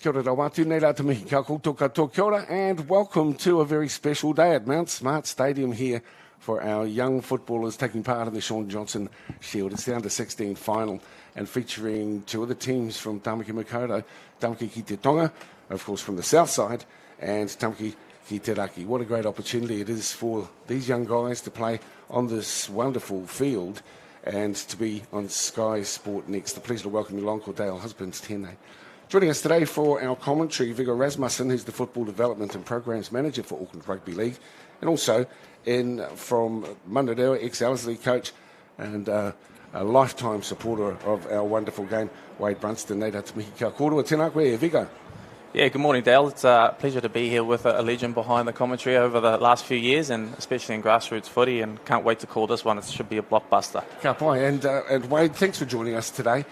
Kia ora rawatu, nei rata mihi ka koutou katoa, kia ora, and welcome to a very special day at Mount Smart Stadium here for our young footballers taking part in the Shaun Johnson Shield. It's the under-16 final and featuring two of the teams from Tamaki Makaurau, Tamaki ki te Tonga, of course from the south side, and Tamaki ki te Raki. What a great opportunity it is for these young guys to play on this wonderful field and to be on Sky Sport Next. The pleasure to welcome you along, Cordale Husbands Tēnei. Joining us today for our commentary, Viggo Rasmussen, who's the Football Development and Programs Manager for Auckland Rugby League, and also in from Mandarewa, ex-Ellerslie coach and a lifetime supporter of our wonderful game, Wade Brunston. Nei rata mihi kia kōrua, tēnā koe, Viggo. Yeah, good morning, Dale. It's a pleasure to be here with a legend behind the commentary over the last few years, and especially in grassroots footy, and can't wait to call this one. It should be a blockbuster. Ka pai, and Wade, thanks for joining us today.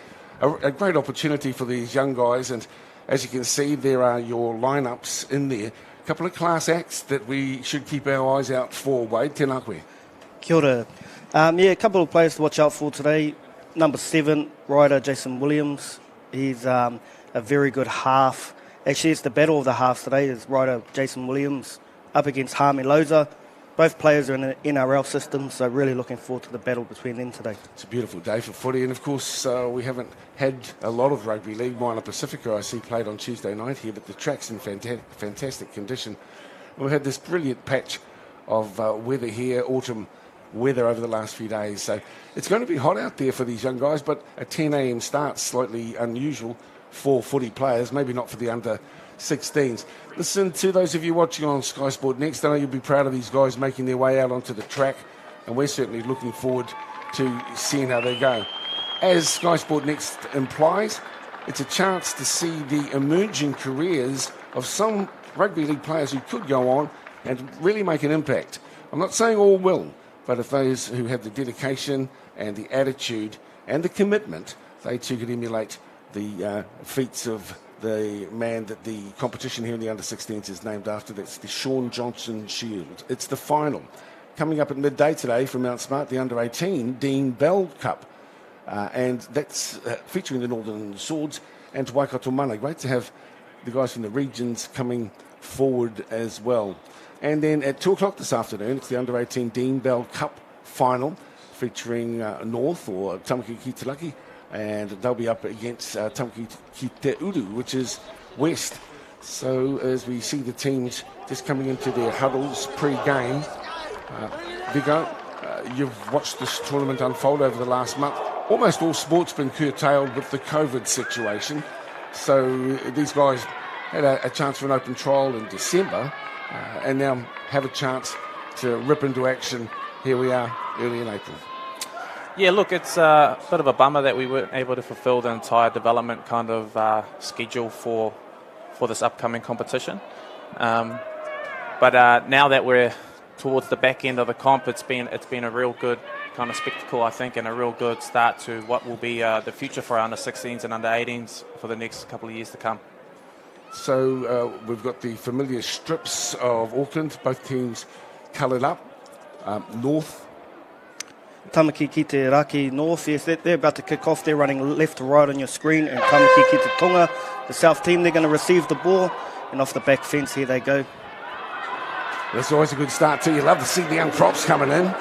A great opportunity for these young guys, and as you can see, there are your lineups in there. A couple of class acts that we should keep our eyes out for, Wade. Tēnā koe. Kia ora. A couple of players to watch out for today. Number 7, rider Jason Williams. He's a very good half. Actually, it's the battle of the halves today. Is rider Jason Williams up against Hami Loza. Both players are in the NRL system, so really looking forward to the battle between them today. It's a beautiful day for footy, and of course we haven't had a lot of rugby league. Minor Pacifica, I see, played on Tuesday night here, but the track's in fantastic condition. We've had this brilliant patch of weather here, autumn weather over the last few days, so it's going to be hot out there for these young guys, but a 10 a.m. start, slightly unusual for footy players, maybe not for the under-16s. Listen, to those of you watching on Sky Sport Next, I know you'll be proud of these guys making their way out onto the track, and we're certainly looking forward to seeing how they go. As Sky Sport Next implies, it's a chance to see the emerging careers of some rugby league players who could go on and really make an impact. I'm not saying all will, but if those who have the dedication and the attitude and the commitment, they too could emulate the feats of the man that the competition here in the under-16s is named after. That's the Shaun Johnson Shield. It's the final. Coming up at midday today from Mount Smart, the under-18 Dean Bell Cup. And that's featuring the Northern Swords and Waikato Mana. Great to have the guys from the regions coming forward as well. And then at 2 o'clock this afternoon, it's the under-18 Dean Bell Cup final featuring North or Tamaki ki te Raki. And they'll be up against Tamaki ki te Uru, which is West. So as we see the teams just coming into their huddles pre-game, Viggo, you've watched this tournament unfold over the last month. Almost all sport's been curtailed with the COVID situation. So these guys had a chance for an open trial in December and now have a chance to rip into action. Here we are, early in April. Yeah, look, it's a bit of a bummer that we weren't able to fulfill the entire development kind of schedule for this upcoming competition. But now that we're towards the back end of the comp, it's been a real good kind of spectacle, I think, and a real good start to what will be the future for our under-16s and under-18s for the next couple of years to come. So we've got the familiar strips of Auckland, both teams coloured up. North. Tamaki ki te Raki North, yes, they're about to kick off. They're running left to right on your screen. And Tamaki ki te Tonga, the south team, they're going to receive the ball. And off the back fence, here they go. That's always a good start too. You love to see the young props coming in.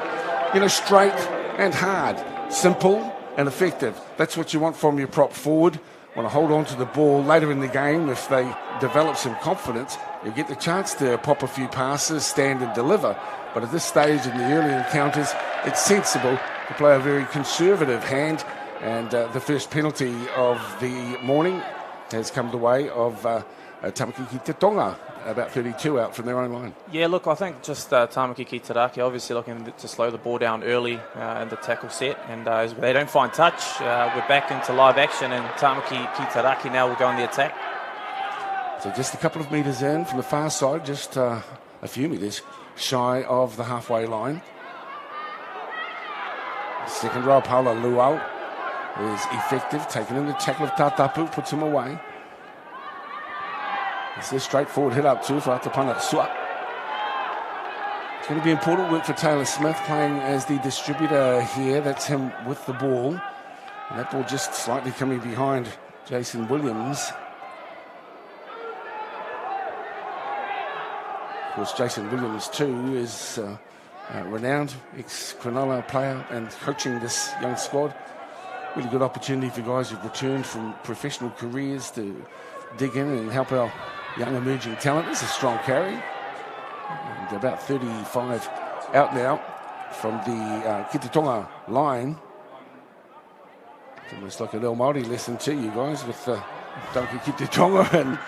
You know, straight and hard. Simple and effective. That's what you want from your prop forward. Want to hold on to the ball later in the game. If they develop some confidence, you'll get the chance to pop a few passes, stand and deliver. But at this stage in the early encounters, it's sensible to play a very conservative hand. And the first penalty of the morning has come the way of Tamaki ki te Tonga, about 32 out from their own line. Yeah, look, I think just Tamaki ki te Raki obviously looking to slow the ball down early in the tackle set. And as they don't find touch, we're back into live action. And Tamaki ki te Raki now will go on the attack. So just a couple of metres in from the far side, just a few metres shy of the halfway line. Second row, Paula Luau is effective, taking in the tackle of Tatapu, puts him away. It's a straightforward hit up too for Atapana Sua. It's going to be important work for Taylor Smith playing as the distributor here. That's him with the ball. And that ball just slightly coming behind Jason Williams. Of course, Jason Williams too is a renowned ex-Cronulla player and coaching this young squad. Really good opportunity for guys who've returned from professional careers to dig in and help our young emerging talent. It's a strong carry. And about 35 out now from the Tonga line. It's almost like an El Māori lesson to you guys with Tamaki Tonga and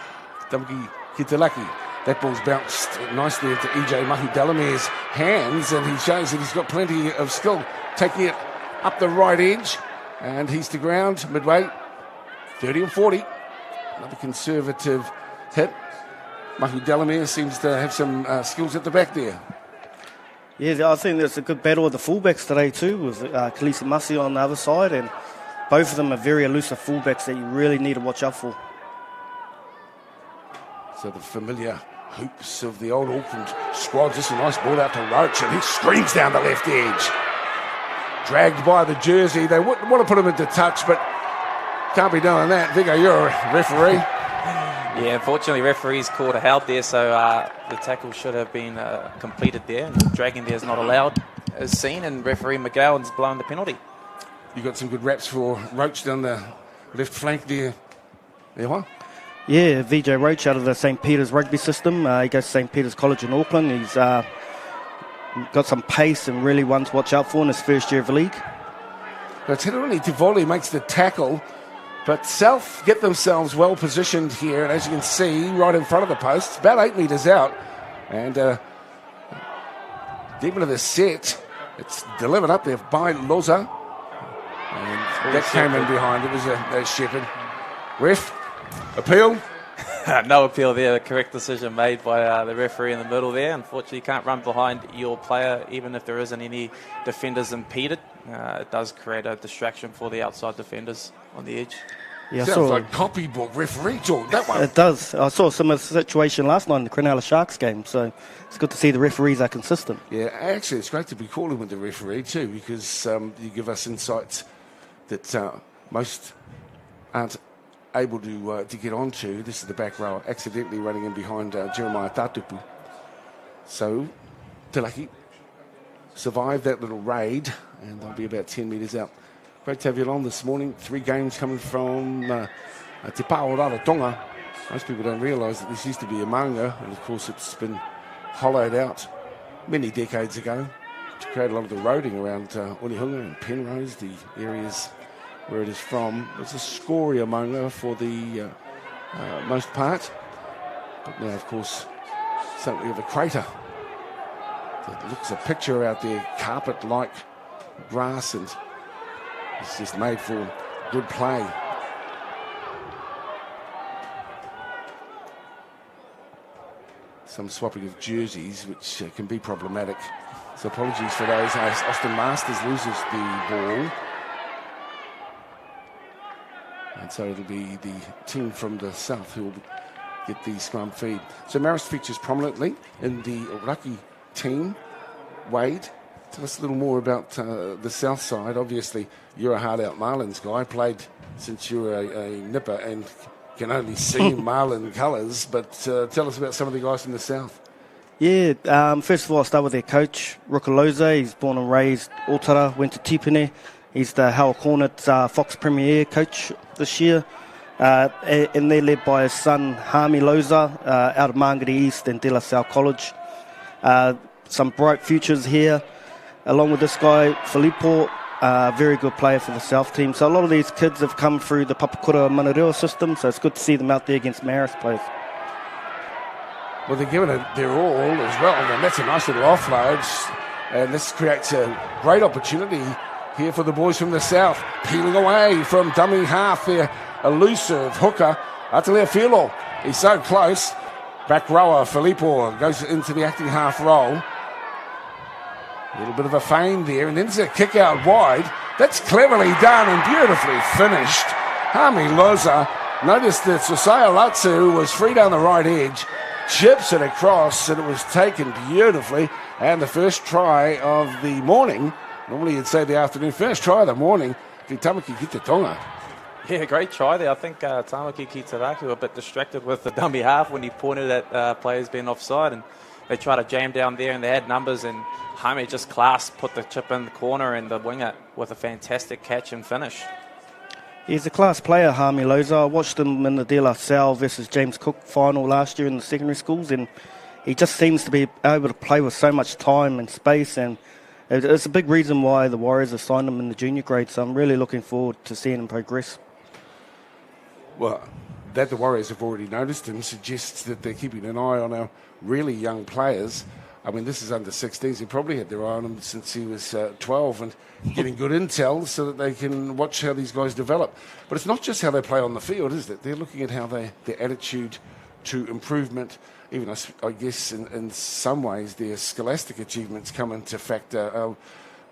Tamaki Kitalaki. That ball's bounced nicely into EJ Mahi-Delamere's hands, and he shows that he's got plenty of skill. Taking it up the right edge, and he's to ground midway, 30 and 40. Another conservative hit. Mahi-Delamere seems to have some skills at the back there. Yeah, I think there's a good battle of the fullbacks today too, with Kalisi Masi on the other side, and both of them are very elusive fullbacks that you really need to watch out for. So the familiar hoops of the old Auckland squad. Just a nice ball out to Roach, and he screams down the left edge. Dragged by the jersey. They want to put him into touch, but can't be doing that. Viggo, you're a referee. Yeah, unfortunately, referees called a held there, so the tackle should have been completed there. And dragging there is not allowed, as seen, and referee McGowan's blown the penalty. You got some good raps for Roach down the left flank there. Yeah, VJ Roach out of the St. Peter's rugby system. He goes to St. Peter's College in Auckland. He's got some pace and really one to watch out for in his first year of the league. Teroni Tivoli makes the tackle, but South get themselves well positioned here, and as you can see, right in front of the post, about 8 metres out, and deep into the set, it's delivered up there by Loza, and that came in behind. It was a Shepherd. Ref, appeal? No appeal there. Correct decision made by the referee in the middle there. Unfortunately, you can't run behind your player even if there isn't any defenders impeded. It does create a distraction for the outside defenders on the edge. Yeah, sounds like copybook referee talk, that one. It does. I saw some of the situation last night in the Cronulla Sharks game, so it's good to see the referees are consistent. Yeah, actually, it's great to be calling with the referee too, because you give us insights that most aren't able to get onto. This is the back row, accidentally running in behind Jeremiah Tatupu. So, Te Laki survived that little raid, and they'll be about 10 metres out. Great to have you along this morning. 3 games coming from Te Pao Rarotonga. Most people don't realise that this used to be a manga, and of course it's been hollowed out many decades ago to create a lot of the roading around Onehunga and Penrose, the areas where it is from. It's a scoria manga for the most part. But now, of course, something of a crater. It looks a picture out there, carpet-like grass, and it's just made for good play. Some swapping of jerseys, which can be problematic. So apologies for those as Austin Masters loses the ball. And so it'll be the team from the south who will get the scrum feed. So Marist features prominently in the Raki team. Wade, tell us a little more about the south side. Obviously, you're a hard-out Marlins guy, played since you were a nipper and can only see Marlin colours, but tell us about some of the guys from the south. Yeah, first of all, I'll start with their coach, Rukaloza. He's born and raised Otara, went to Tipene. He's the Howell Hornets Fox Premier coach this year. And they're led by his son, Hami Loza, out of Mangere East and De La Salle College. Some bright futures here. Along with this guy, Filippo, very good player for the South team. So a lot of these kids have come through the Papakura Manareo system, so it's good to see them out there against Marist players. Well, they're giving it their all as well, and that's a nice little offload. And this creates a great opportunity here for the boys from the south. Peeling away from dummy half there. Elusive hooker, Atalea Filo. He's so close. Back rower, Filippo, goes into the acting half roll. A little bit of a feint there, and then there's a kick out wide. That's cleverly done and beautifully finished. Hami Loza noticed that Sosaya Latsu was free down the right edge, chips it across, and it was taken beautifully. And the first try of the morning, normally you'd say the afternoon, first try of the morning, for Tamaki Tonga. Yeah, great try there. I think Tamaki Kitaraki were a bit distracted with the dummy half when he pointed at players being offside, and they tried to jam down there and they had numbers, and Jaime just put the chip in the corner and the winger with a fantastic catch and finish. He's a class player, Jaime Loza. I watched him in the De La Salle versus James Cook final last year in the secondary schools, and he just seems to be able to play with so much time and space, and it's a big reason why the Warriors have signed him in the junior grade, so I'm really looking forward to seeing him progress. Well, that the Warriors have already noticed him suggests that they're keeping an eye on our really young players. I mean, this is under 16s. They probably had their eye on him since he was 12 and getting good intel so that they can watch how these guys develop. But it's not just how they play on the field, is it? They're looking at how their attitude to improvement, even I guess in some ways their scholastic achievements come into factor.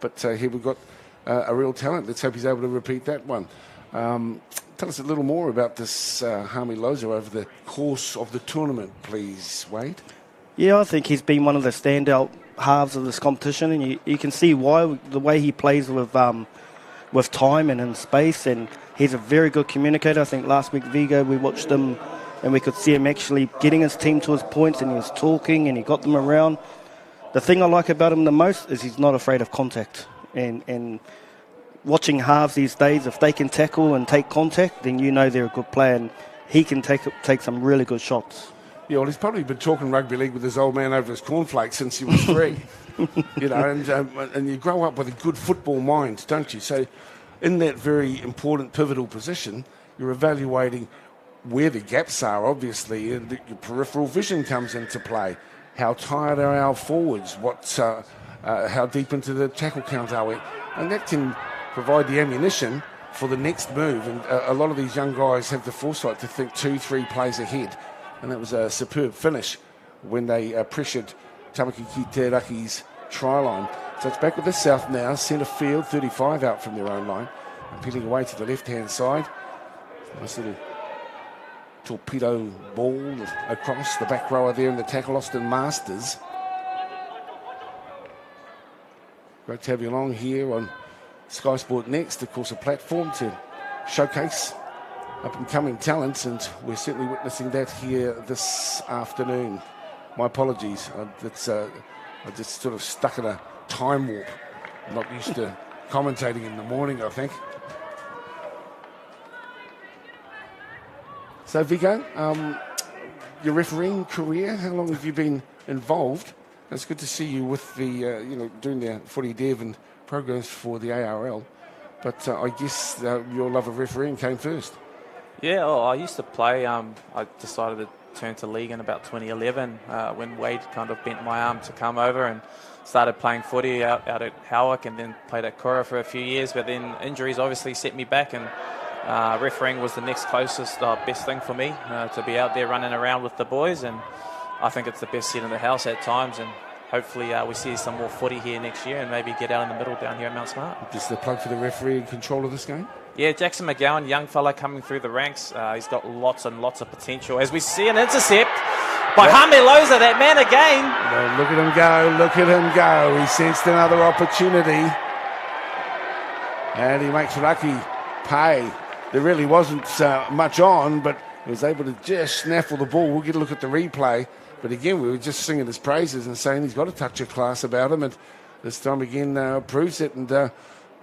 But here we've got a real talent. Let's hope he's able to repeat that one. Tell us a little more about this Jaime Loza over the course of the tournament, please, Wade. Yeah, I think he's been one of the standout halves of this competition, and you can see why, the way he plays with time and in space, and he's a very good communicator. I think last week, Vigo, we watched him and we could see him actually getting his team to his points, and he was talking and he got them around. The thing I like about him the most is he's not afraid of contact, and watching halves these days, if they can tackle and take contact, then you know they're a good player, and he can take some really good shots. Yeah, well, he's probably been talking rugby league with his old man over his cornflakes since he was 3. You know, and you grow up with a good football mind, don't you? So in that very important, pivotal position, you're evaluating where the gaps are, obviously, and your peripheral vision comes into play. How tired are our forwards? How deep into the tackle count are we? And that can provide the ammunition for the next move. And a lot of these young guys have the foresight to think 2-3 plays ahead. And that was a superb finish when they pressured Tamaki Raki's try line. So it's back with the South now, centre field, 35 out from their own line, and peeling away to the left-hand side. Nice little torpedo ball across the back rower there in the tackle, Austin Masters. Great to have you along here on Sky Sport Next, of course, a platform to showcase up-and-coming talents, and we're certainly witnessing that here this afternoon. My apologies. I just sort of stuck in a time warp. I'm not used to commentating in the morning, I think. So, Vigo, your refereeing career, how long have you been involved? It's good to see you with the, doing the footy dev and programs for the ARL. But I guess your love of refereeing came first. Yeah, I used to play. I decided to turn to league in about 2011 when Wade kind of bent my arm to come over and started playing footy out at Howick, and then played at Kura for a few years. But then injuries obviously set me back, and refereeing was the next closest, best thing for me to be out there running around with the boys. And I think it's the best seat in the house at times. And hopefully we see some more footy here next year and maybe get out in the middle down here at Mount Smart. Just the plug for the referee in control of this game? Yeah, Jackson McGowan, young fella coming through the ranks. He's got lots and lots of potential. As we see an intercept by Jaime Loza, that man again. No, look at him go, look at him go. He sensed another opportunity. And he makes Raki pay. There really wasn't much on, but he was able to just snaffle the ball. We'll get a look at the replay. But again, we were just singing his praises and saying he's got a touch of class about him. And this time again proves it. And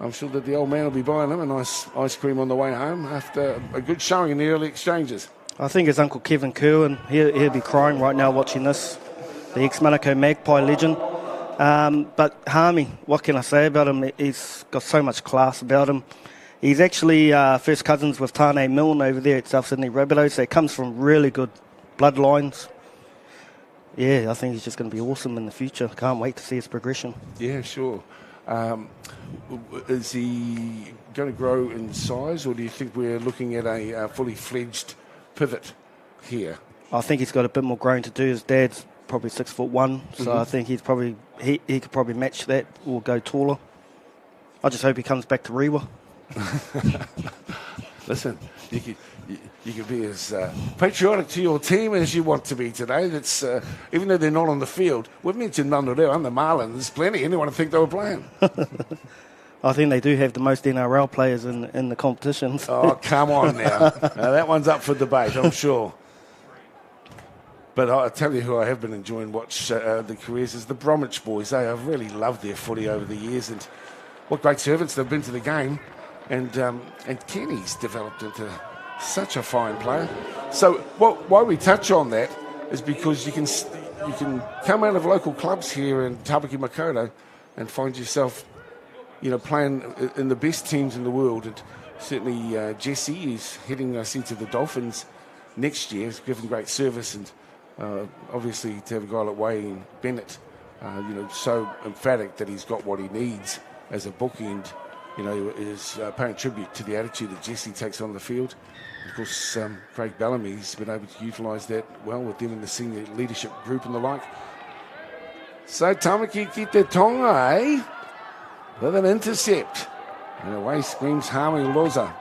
I'm sure that the old man will be buying him a nice ice cream on the way home after a good showing in the early exchanges. I think his uncle Kevin Kerwin, he'll be crying right now watching this, the ex-Manukau Magpie legend. But Jaime, what can I say about him? He's got so much class about him. He's actually first cousins with Tane Milne over there at South Sydney Rabbitohs, so he comes from really good bloodlines. Yeah, I think he's just going to be awesome in the future. Can't wait to see his progression. Yeah, sure. Is he going to grow in size, or do you think we're looking at a fully fledged pivot here? I think he's got a bit more growing to do. His dad's probably 6'1", so I think he's probably he could probably match that or go taller. I just hope he comes back to Rewa. Listen, you can be as patriotic to your team as you want to be today. That's even though they're not on the field. We've mentioned Manureo and the Marlins. There's plenty. Anyone would think they were playing. I think they do have the most NRL players in the competitions. Oh, come on now. That one's up for debate, I'm sure. But I'll tell you who I have been enjoying watch the careers is the Bromwich boys. They have really loved their footy over the years, and what great servants they've been to the game. And Kenny's developed into such a fine player. So why we touch on that is because you can come out of local clubs here in Tāpaki Makaurau and find yourself, playing in the best teams in the world. And certainly Jesse is heading us into the Dolphins next year. He's given great service, and obviously to have a guy like Wayne Bennett, so emphatic that he's got what he needs as a bookend, is paying tribute to the attitude that Jesse takes on the field. Of course, Craig Bellamy's been able to utilise that well with them in the senior leadership group and the like. So Tamaki ki te Tonga, with an intercept. And away screams Harvey Loza.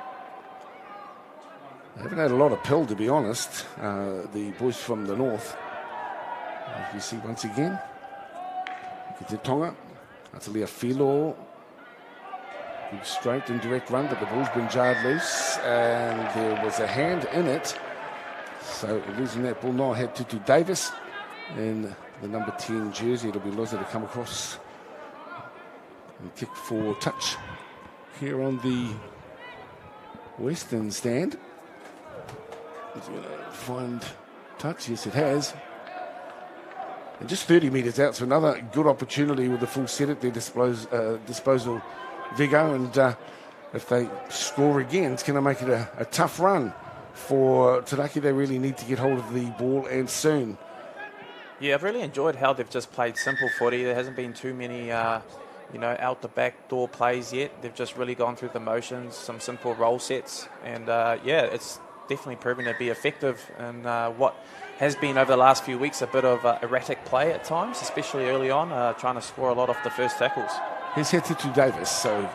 They haven't had a lot of pill, to be honest, the boys from the north. As you see once again, ki te Tonga, Atalia Filo. Good straight and direct run, but the ball's been jarred loose, and there was a hand in it. So losing that ball now had Tutu Davis in the number 10 jersey. It'll be Loza to come across and kick for touch here on the western stand. It's going to find touch. Yes, it has. And just 30 metres out, so another good opportunity with the full set at their disposal. Vigo, and if they score again, it's going to make it a tough run for Taraki. They really need to get hold of the ball, and soon. Yeah, I've really enjoyed how they've just played simple footy. There hasn't been too many, out the back door plays yet. They've just really gone through the motions, some simple roll sets, and it's definitely proven to be effective in what has been over the last few weeks a bit of erratic play at times, especially early on, trying to score a lot off the first tackles. Here's Tutu Davis, so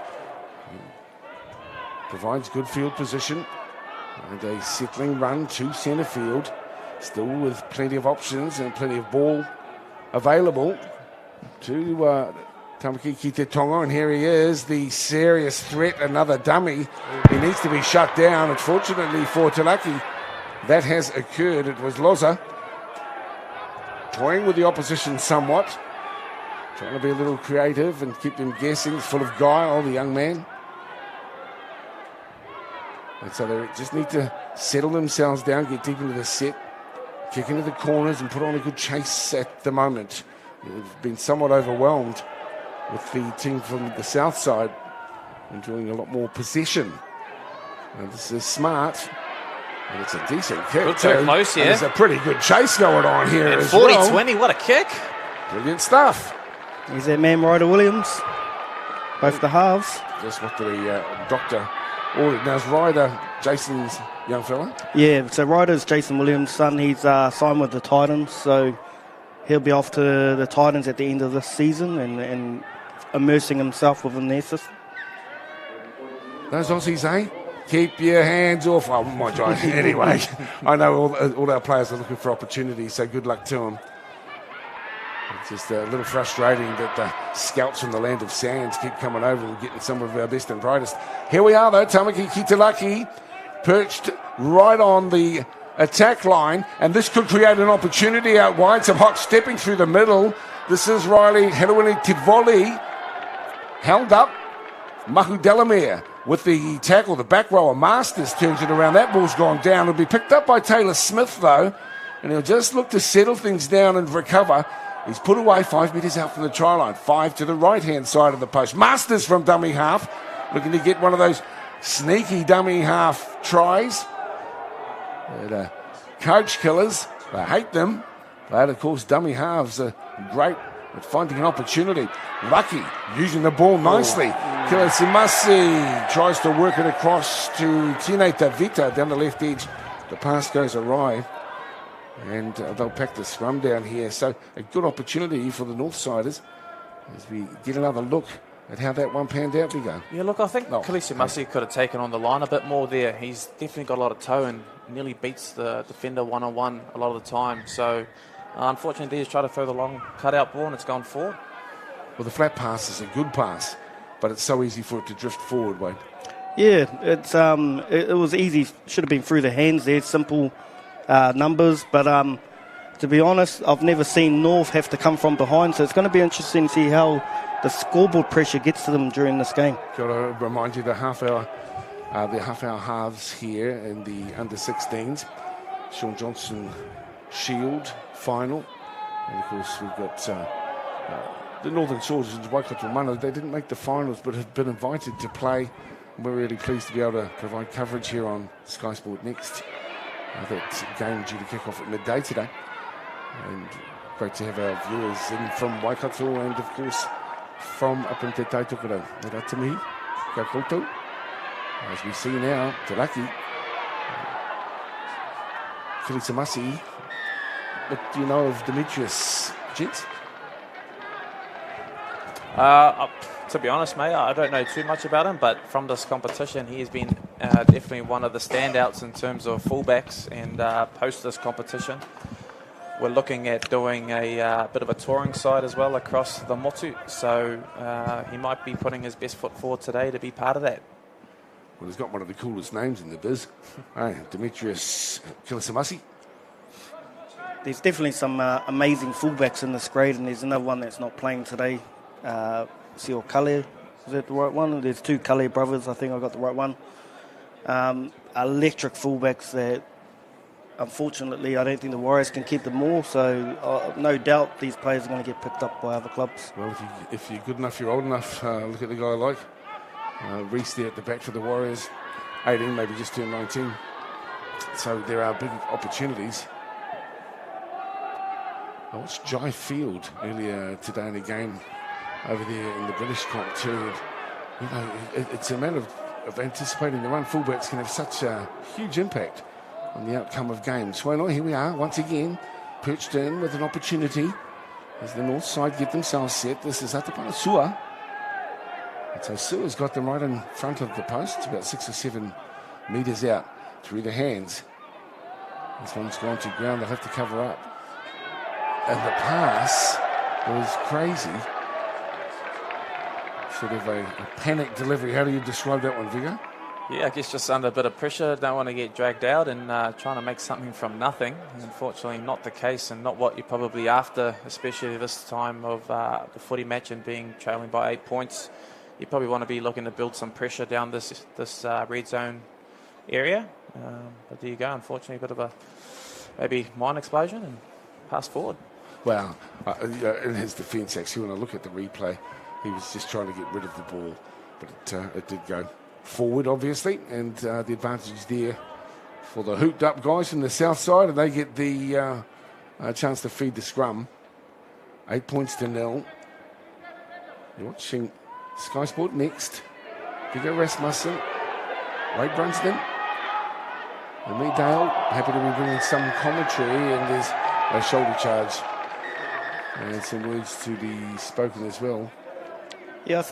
provides good field position and a settling run to centre field, still with plenty of options and plenty of ball available to Tamaki ki te Tonga, and here he is, the serious threat, another dummy. He needs to be shut down. Unfortunately for Taraki, that has occurred. It was Loza toying with the opposition somewhat, trying to be a little creative and keep them guessing, full of guile, the young man. And so they just need to settle themselves down, get deep into the set, kick into the corners and put on a good chase at the moment. They've been somewhat overwhelmed with the team from the south side, enjoying a lot more possession. And this is smart. And it's a decent kick. Good too close, yeah. There's a pretty good chase going on here and as 40-20, well. what a kick. Brilliant stuff. He's that man, Ryder Williams. Both the halves. Just what the doctor ordered. Now, is Ryder Jason's young fella? Yeah, so Ryder's Jason Williams' son. He's signed with the Titans, so he'll be off to the Titans at the end of this season and immersing himself within their system. Those Aussies, eh? Keep your hands off. Oh, my God. Anyway, I know all our players are looking for opportunities, so good luck to them. It's just a little frustrating that the scouts from the land of sands keep coming over and getting some of our best and brightest. Here we are, though. Tamaki ki te Laki perched right on the attack line, and this could create an opportunity out wide. Some hot stepping through the middle. This is Riley Helawini Tivoli. Held up. Mahu Delamere with the tackle. The back rower Masters turns it around. That ball's gone down. It'll be picked up by Taylor Smith, though, and he'll just look to settle things down and recover. He's put away 5 metres out from the try line. 5 to the right-hand side of the post. Masters from dummy half, looking to get one of those sneaky dummy half tries. And, coach killers, they hate them. But, of course, dummy halves are great at finding an opportunity. Raki using the ball nicely. Kila Simasi tries to work it across to Tine Tavita down the left edge. The pass goes awry. And they'll pack the scrum down here. So a good opportunity for the Northsiders as we get another look at how that one panned out, Vigo. Yeah, look, I think Kalisi Masi could have taken on the line a bit more there. He's definitely got a lot of toe and nearly beats the defender one-on-one a lot of the time. So unfortunately, he's tried to throw the long cutout ball and it's gone forward. Well, the flat pass is a good pass, but it's so easy for it to drift forward, Wade. Yeah, it was easy. Should have been through the hands there. Simple numbers, but To be honest, I've never seen North have to come from behind, so it's going to be interesting to see how the scoreboard pressure gets to them during this game. Got to remind you the half-hour halves here in the under-16s. Shaun Johnson Shield final. And, of course, we've got the Northern Soldiers and Waikato Mana. They didn't make the finals, but have been invited to play. We're really pleased to be able to provide coverage here on Sky Sport Next. That game due to kick off at midday today. And great to have our viewers in from Waikato and, of course, from up into Taitokoro. Ratimi, kia koutou. As we see now, Te Raki, Kirisamasi. What do you know of Demetrius, gents? To be honest, mate, I don't know too much about him, but from this competition, he has been definitely one of the standouts in terms of fullbacks. And post this competition, we're looking at doing a bit of a touring side as well across the Motu. So he might be putting his best foot forward today to be part of that. Well, he's got one of the coolest names in the biz. Hey, Demetrius Kirisamasi. There's definitely some amazing fullbacks in this grade, and there's another one that's not playing today. Sio Kale, is that the right one? There's two Kale brothers, I think I got the right one. Electric fullbacks that, unfortunately, I don't think the Warriors can keep them all, so no doubt these players are going to get picked up by other clubs. Well, if you're good enough, you're old enough. Look at the guy like Reece there at the back for the Warriors. 18, maybe just turned 19. So there are big opportunities. I watched Jai Field earlier today in a game over there in the British comp too. You know, it's a matter of anticipating the run. Fullbacks can have such a huge impact on the outcome of games. Well, here we are once again, perched in with an opportunity as the north side get themselves set. This is Atapana Sua. And so Sua's got them right in front of the post. It's about 6 or 7 metres out through the hands. This one's gone to ground. They'll have to cover up. And the pass was crazy. Sort of a panic delivery. How do you describe that one, Vigo? Yeah, I guess just under a bit of pressure. Don't want to get dragged out and trying to make something from nothing. Unfortunately, not the case and not what you're probably after, especially this time of the footy match and being trailing by 8 points. You probably want to be looking to build some pressure down this red zone area. But there you go. Unfortunately, a bit of a maybe mine explosion and pass forward. Well, in his defence, actually, when I look at the replay, he was just trying to get rid of the ball. But it did go forward, obviously, and the advantage is there for the hooped-up guys from the south side, and they get the chance to feed the scrum. 8 points to 0. You're watching Sky Sport Next. Vigo Rasmussen, Ray Brunsden, and me, Dale. Happy to be bringing some commentary, and there's a shoulder charge and some words to be spoken as well. Yeah,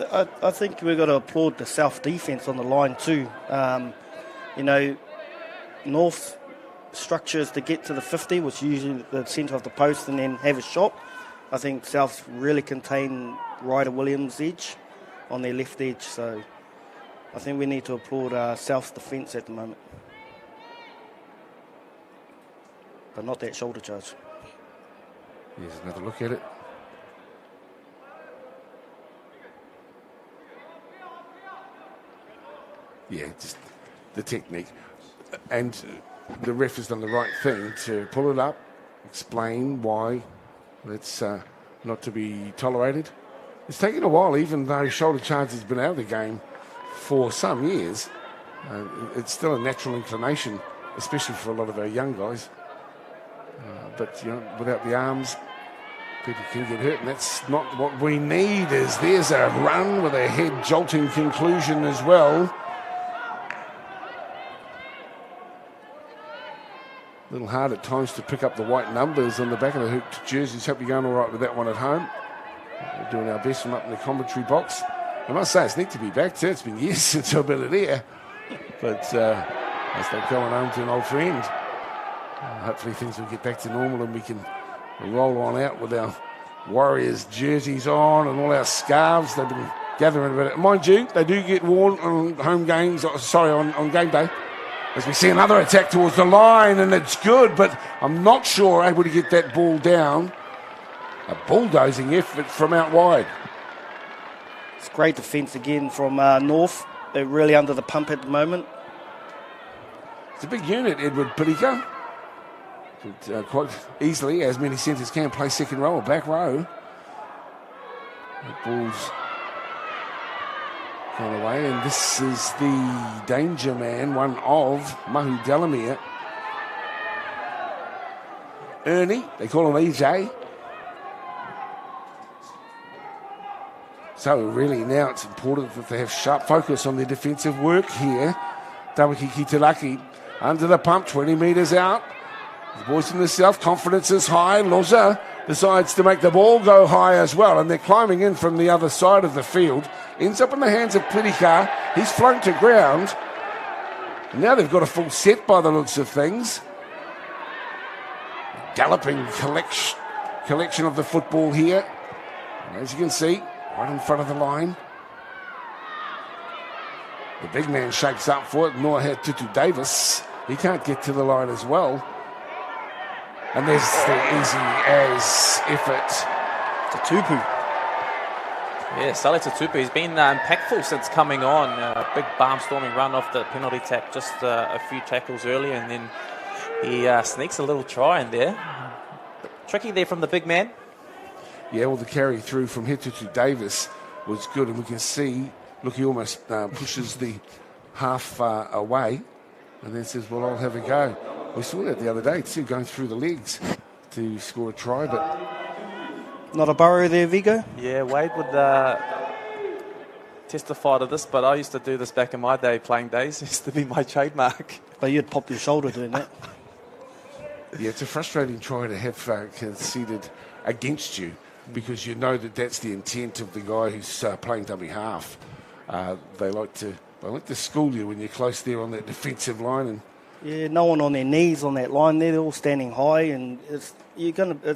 I think we've got to applaud the South defence on the line too. You know, North structures to get to the 50, which is usually the centre of the post, and then have a shot. I think South really contain Ryder Williams' edge on their left edge, so I think we need to applaud South's defence at the moment. But not that shoulder charge. Here's another look at it. Yeah, just the technique. And the ref has done the right thing to pull it up, explain why that's not to be tolerated. It's taken a while, even though shoulder charge has been out of the game for some years. It's still a natural inclination, especially for a lot of our young guys. But, you know, without the arms, people can get hurt, and that's not what we need. There's a run with a head jolting conclusion as well. A little hard at times to pick up the white numbers on the back of the hooped jerseys. Hope you're going all right with that one at home. We're doing our best from up in the commentary box. I must say, it's neat to be back too. It's been years since I've been there. But as they're going home to an old friend, hopefully things will get back to normal and we can roll on out with our Warriors jerseys on and all our scarves. They've been gathering a bit. Mind you, they do get worn on home games, on game day. As we see another attack towards the line, and it's good, but I'm not sure able to get that ball down. A bulldozing effort from out wide. It's great defence again from North. They're really under the pump at the moment. It's a big unit, Edward Pitika. Quite easily, as many centres can, play second row or back row. The ball's gone away, and this is the danger man, one of Mahu Delamere. Ernie, they call him EJ. So really now it's important that they have sharp focus on their defensive work here. Tamaki Kitaraki under the pump, 20 metres out. The boys in the south, confidence is high. Loza decides to make the ball go high as well, and they're climbing in from the other side of the field. Ends up in the hands of Plitika. He's flung to ground. And now they've got a full set by the looks of things. Galloping collection of the football here. And as you can see, right in front of the line. The big man shapes up for it, nor had Tutu Davis. He can't get to the line as well. And there's the easy as effort. Tutupu. Yeah, Sale Tutupu. He's been impactful since coming on. A big barnstorming run off the penalty tap, just a few tackles earlier, and then he sneaks a little try in there. Tricky there from the big man. Yeah, well, the carry through from Tutu Davis was good, and we can see, look, he almost pushes the half away, and then says, well, I'll have a go. We saw that the other day, too, going through the legs to score a try, but... Not a burrow there, Vigo? Yeah, Wade would testify to this, but I used to do this back in my day, playing days. It used to be my trademark. But you'd pop your shoulder doing that. Yeah, it's a frustrating try to have conceded against you, because you know that that's the intent of the guy who's playing dummy half. They like to school you when you're close there on that defensive line. And yeah, no one on their knees on that line there. They're all standing high, and it's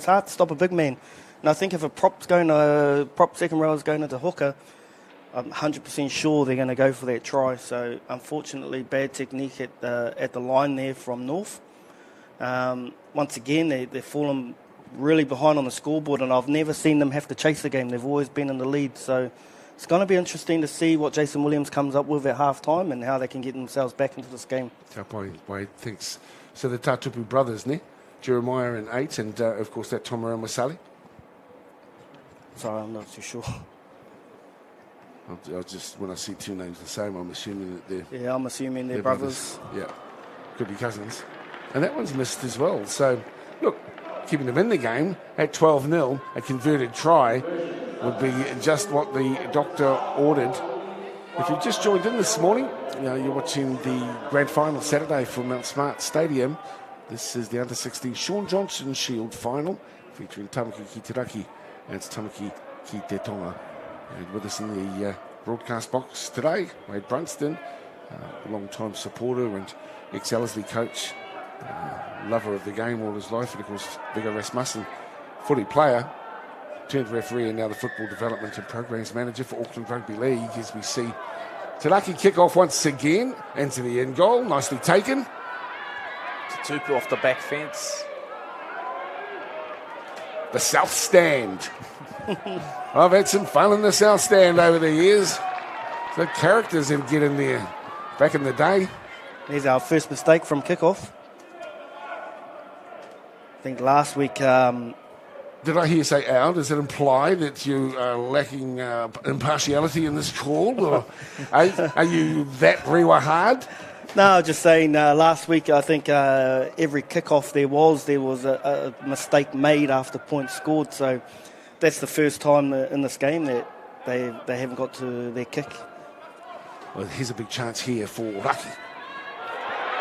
hard to stop a big man. And I think if a prop second row is going into hooker, I'm 100% sure they're going to go for that try. So unfortunately, bad technique at the line there from North. Once again, they're falling really behind on the scoreboard, and I've never seen them have to chase the game. They've always been in the lead. So it's going to be interesting to see what Jason Williams comes up with at half-time and how they can get themselves back into this game. Wade thinks. So the Tatupu brothers, ne? Jeremiah in 8, and of course that Tomarama Masali. Sorry, I'm not too sure. I just, when I see two names the same, I'm assuming that they're... Yeah, I'm assuming they're brothers. Yeah, could be cousins. And that one's missed as well. So, look, keeping them in the game at 12-0, a converted try would be just what the doctor ordered. If you've just joined in this morning, you're watching the grand final Saturday from Mount Smart Stadium. This is the under-16 Shaun Johnson Shield final featuring Tamaki Kitaraki and Tamaki Tonga. And with us in the broadcast box today, Wade Brunston, a long-time supporter and ex-Ellerslie coach, lover of the game all his life, and of course Viggo Rasmussen, footy player, turned referee and now the football development and programs manager for Auckland Rugby League. As we see Taraki kick off once again into the end goal, nicely taken. Tutupu off the back fence. The South Stand. I've had some fun in the South Stand over the years. The characters that get in there back in the day. There's our first mistake from kickoff. I think last week... Did I hear you say "ow"? Does it imply that you are lacking impartiality in this call? Or are you that rewa hard? No, just saying last week I think every kickoff there was a mistake made after points scored. So that's the first time in this game that they haven't got to their kick. Well, here's a big chance here for Raki.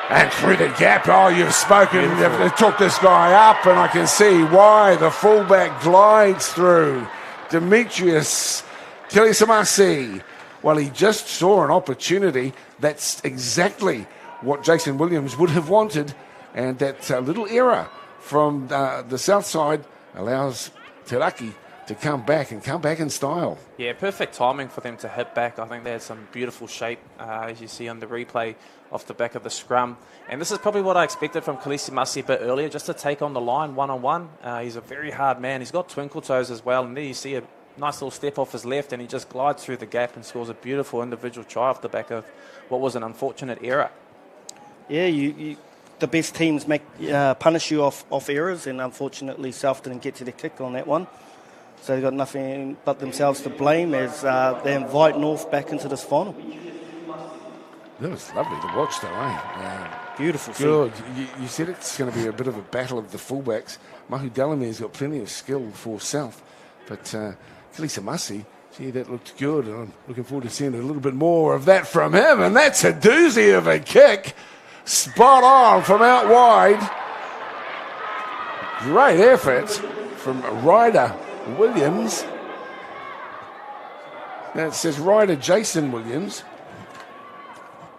And through the gap, you've spoken, you've took this guy up, and I can see why. The fullback glides through. Demetrius Kilisamasi. Well, he just saw an opportunity. That's exactly what Jason Williams would have wanted, and that little error from the south side allows Te Raki to come back in style. Yeah, perfect timing for them to hit back. I think they had some beautiful shape, as you see on the replay off the back of the scrum. And this is probably what I expected from Khaleesi Masi a bit earlier, just to take on the line one-on-one. He's a very hard man. He's got twinkle toes as well. And there you see a nice little step off his left, and he just glides through the gap and scores a beautiful individual try off the back of what was an unfortunate error. Yeah, the best teams punish you off errors, and unfortunately South didn't get to the kick on that one. So they've got nothing but themselves to blame as they invite North back into this final. That was lovely to watch, though, eh? Beautiful. Good. You said it's going to be a bit of a battle of the fullbacks. Mahu Delamere's got plenty of skill for South, but Khaleesi Masi, gee, that looked good. I'm looking forward to seeing a little bit more of that from him, and that's a doozy of a kick. Spot on from out wide. Great effort from Ryder Williams. Now it says Ryder Jason Williams.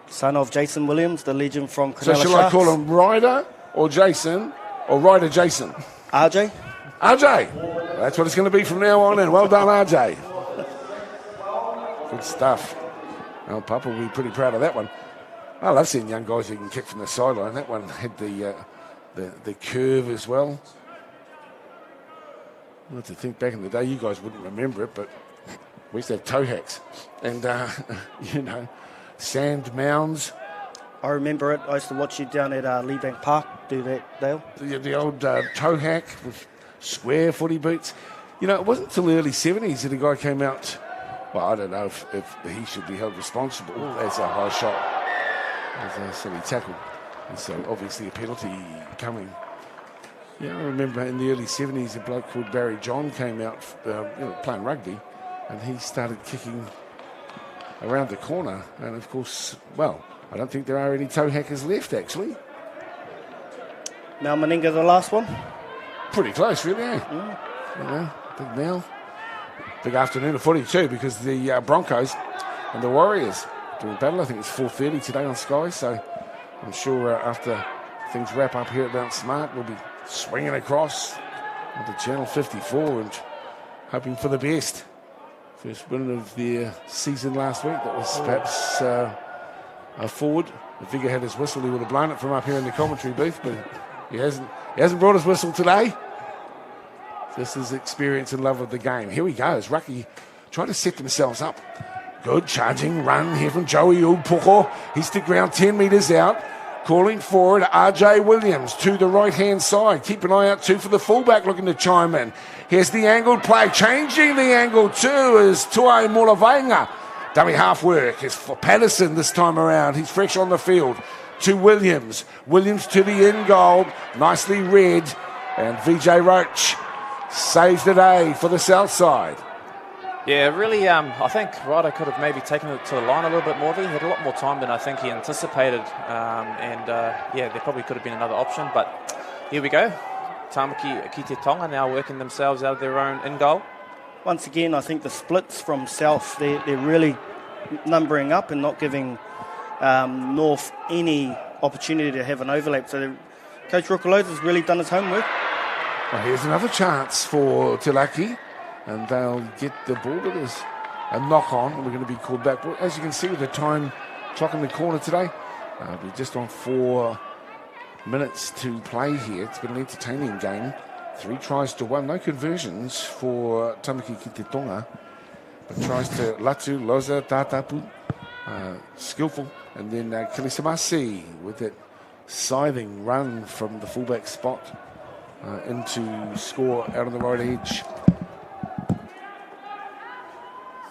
Son of Jason Williams, the legend from Cronulla So shall Sharks. I call him Ryder or Jason or Ryder Jason? RJ? RJ. That's what it's going to be from now on in. Well done, RJ. Good stuff. Well, Papa will be pretty proud of that one. I love seeing young guys who can kick from the sideline. That one had the curve as well. I have to think back in the day, you guys wouldn't remember it, but we used to have toe hacks and, sand mounds. I remember it. I used to watch you down at Leebank Park do that, Dale. The old toe hack with square footy boots. It wasn't until the early 70s that a guy came out. Well, I don't know if he should be held responsible. That's a high shot. That's a silly tackle. And so obviously a penalty coming. Yeah, I remember in the early 70s a bloke called Barry John came out playing rugby, and he started kicking around the corner. And of course, well, I don't think there are any toe hackers left actually. Mal Meninga, the last one. Pretty close, really, eh? Big Mal. Big afternoon of footy too, because the Broncos and the Warriors doing battle. I think it's 4:30 today on Sky, so I'm sure after things wrap up here at Mount Smart, we'll be swinging across onto Channel 54 and hoping for the best. First win of the season last week. That was perhaps a forward. If Vigor had his whistle, he would have blown it from up here in the commentary booth, but he hasn't brought his whistle today. This is experience and love of the game. Here he goes. Raki trying to set themselves up. Good charging run here from Joey Upoko. He's to ground 10 metres out. Calling forward, RJ Williams to the right-hand side. Keep an eye out too for the fullback looking to chime in. Here's the angled play. Changing the angle too is Tuai Mulavainga. Dummy half work is for Patterson this time around. He's fresh on the field. To Williams. Williams to the in goal. Nicely read. And VJ Roach saves the day for the south side. Yeah, really, I think Ryder could have maybe taken it to the line a little bit more. He had a lot more time than I think he anticipated. There probably could have been another option. But here we go. Tamaki Kite Tonga now working themselves out of their own in goal. Once again, I think the splits from South, they're really numbering up and not giving North any opportunity to have an overlap. So Coach Rukaloza has really done his homework. Well, here's another chance for Tilaki, and they'll get the ball. But there's a knock on, and we're going to be called back. But as you can see with the time clock in the corner today, we're just on 4 minutes to play here. It's been an entertaining game. 3 tries to 1, no conversions for Tamaki Kite Tonga, but tries to Latu, Loza, Tatapu, skillful, and then Khaleesi Masi with that scything run from the fullback spot into score out on the right edge.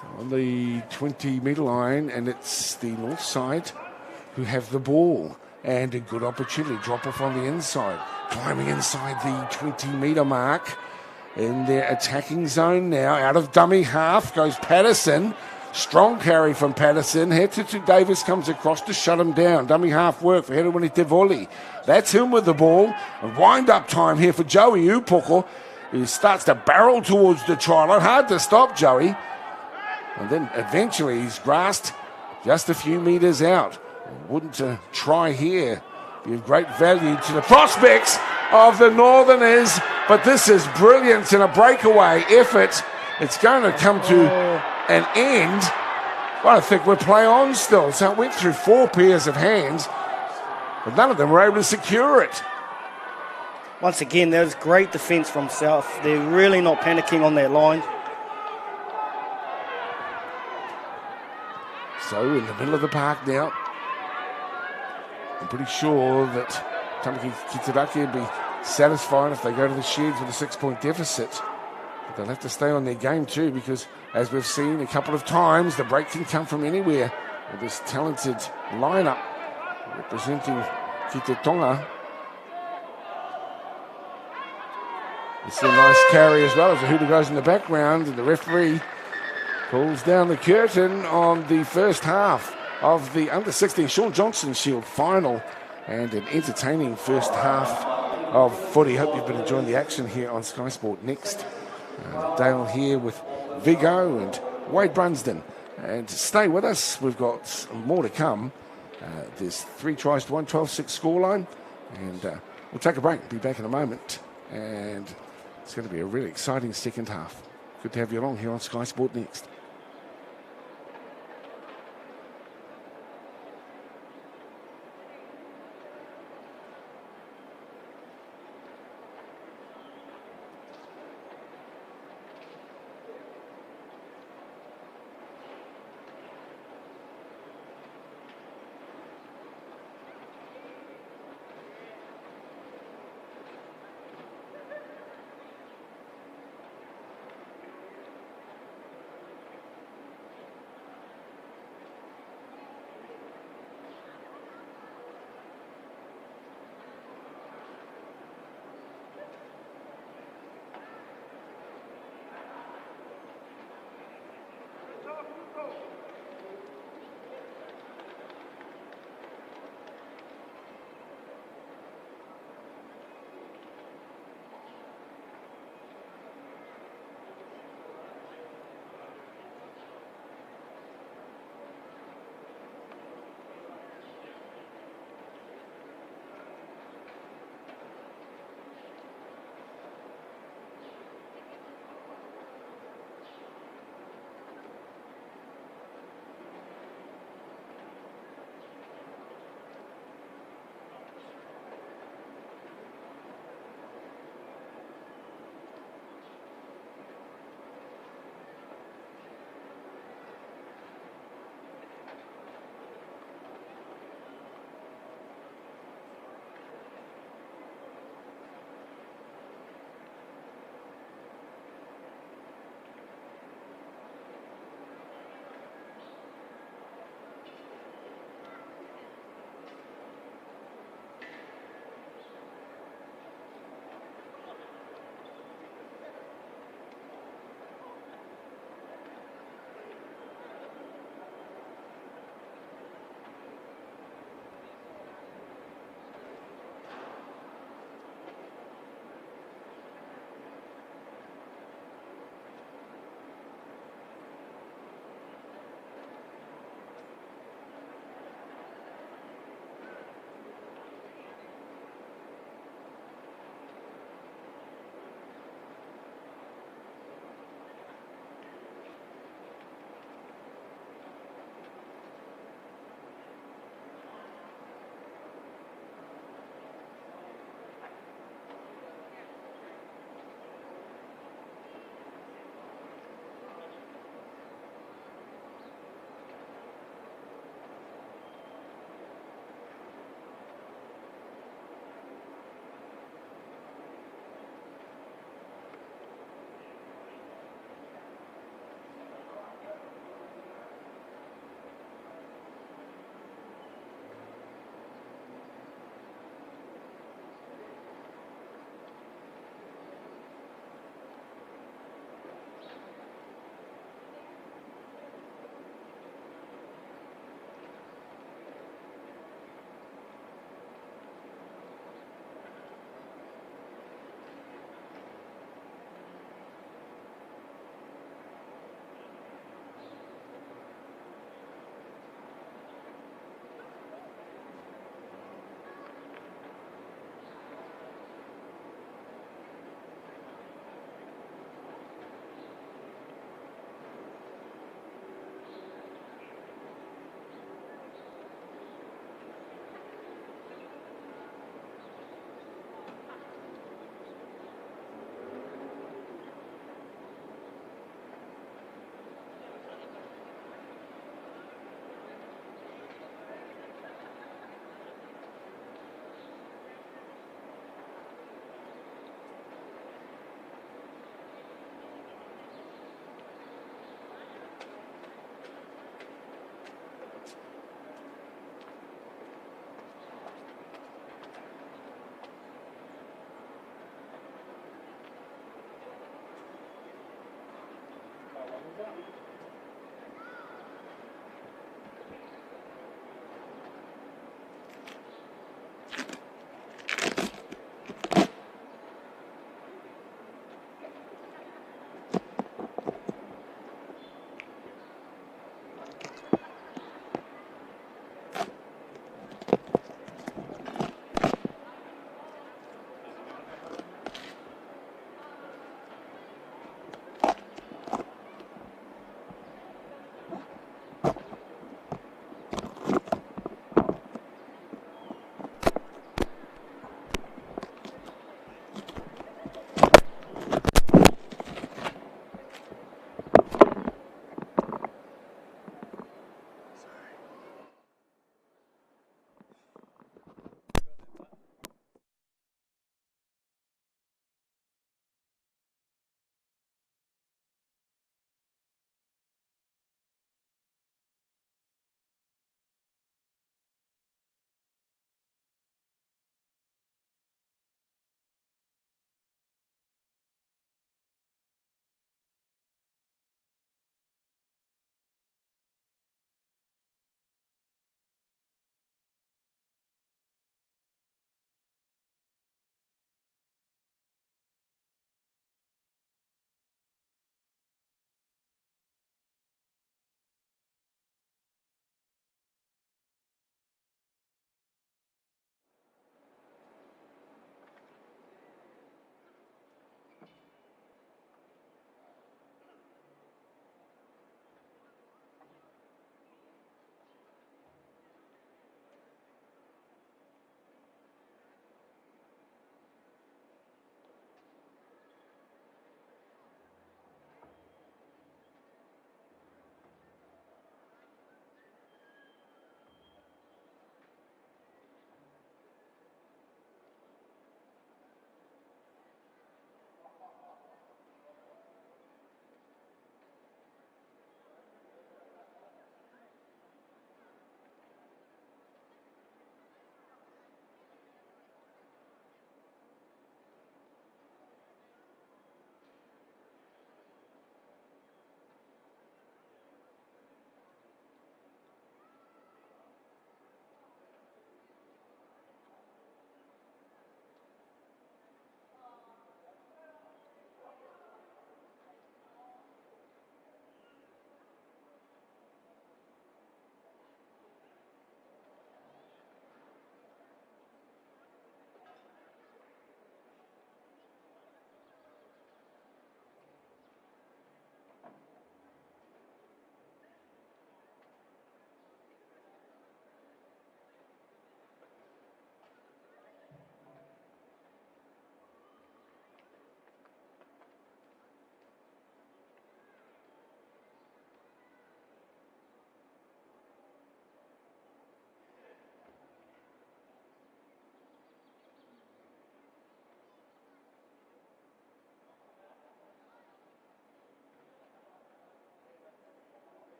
So on the 20-metre line, and it's the north side who have the ball. And a good opportunity, drop off on the inside. Climbing inside the 20-metre mark in their attacking zone now. Out of dummy half goes Patterson. Strong carry from Patterson. Hetutu Davis comes across to shut him down. Dummy half work for Herewini Tevoli. That's him with the ball. And wind-up time here for Joey Upoko, who starts to barrel towards the try line. Hard to stop, Joey. And then eventually he's grasped just a few metres out. Wouldn't try here be of great value to the prospects of the Northerners But this is brilliant in a breakaway effort. It's going to come to an end. Well, I think we're play on still. So it went through 4 pairs of hands, but none of them were able to secure it. Once again, there's great defence from South. They're really not panicking on that line. So in the middle of the park now, I'm pretty sure that Tamaki Kitaraki would be satisfied if they go to the sheds with a 6-point deficit. But they'll have to stay on their game too, because as we've seen a couple of times, the break can come from anywhere with this talented lineup representing Tonga. It's a nice carry as well as the hooter goes in the background, and the referee pulls down the curtain on the first half of the under-16 Shaun Johnson Shield final, and an entertaining first half of footy. Hope you've been enjoying the action here on Sky Sport Next. Dale here with Vigo and Wade Brunsden. And stay with us, we've got more to come. There's 3 tries to 1, 12-6 scoreline. And we'll take a break, be back in a moment. And it's going to be a really exciting second half. Good to have you along here on Sky Sport Next.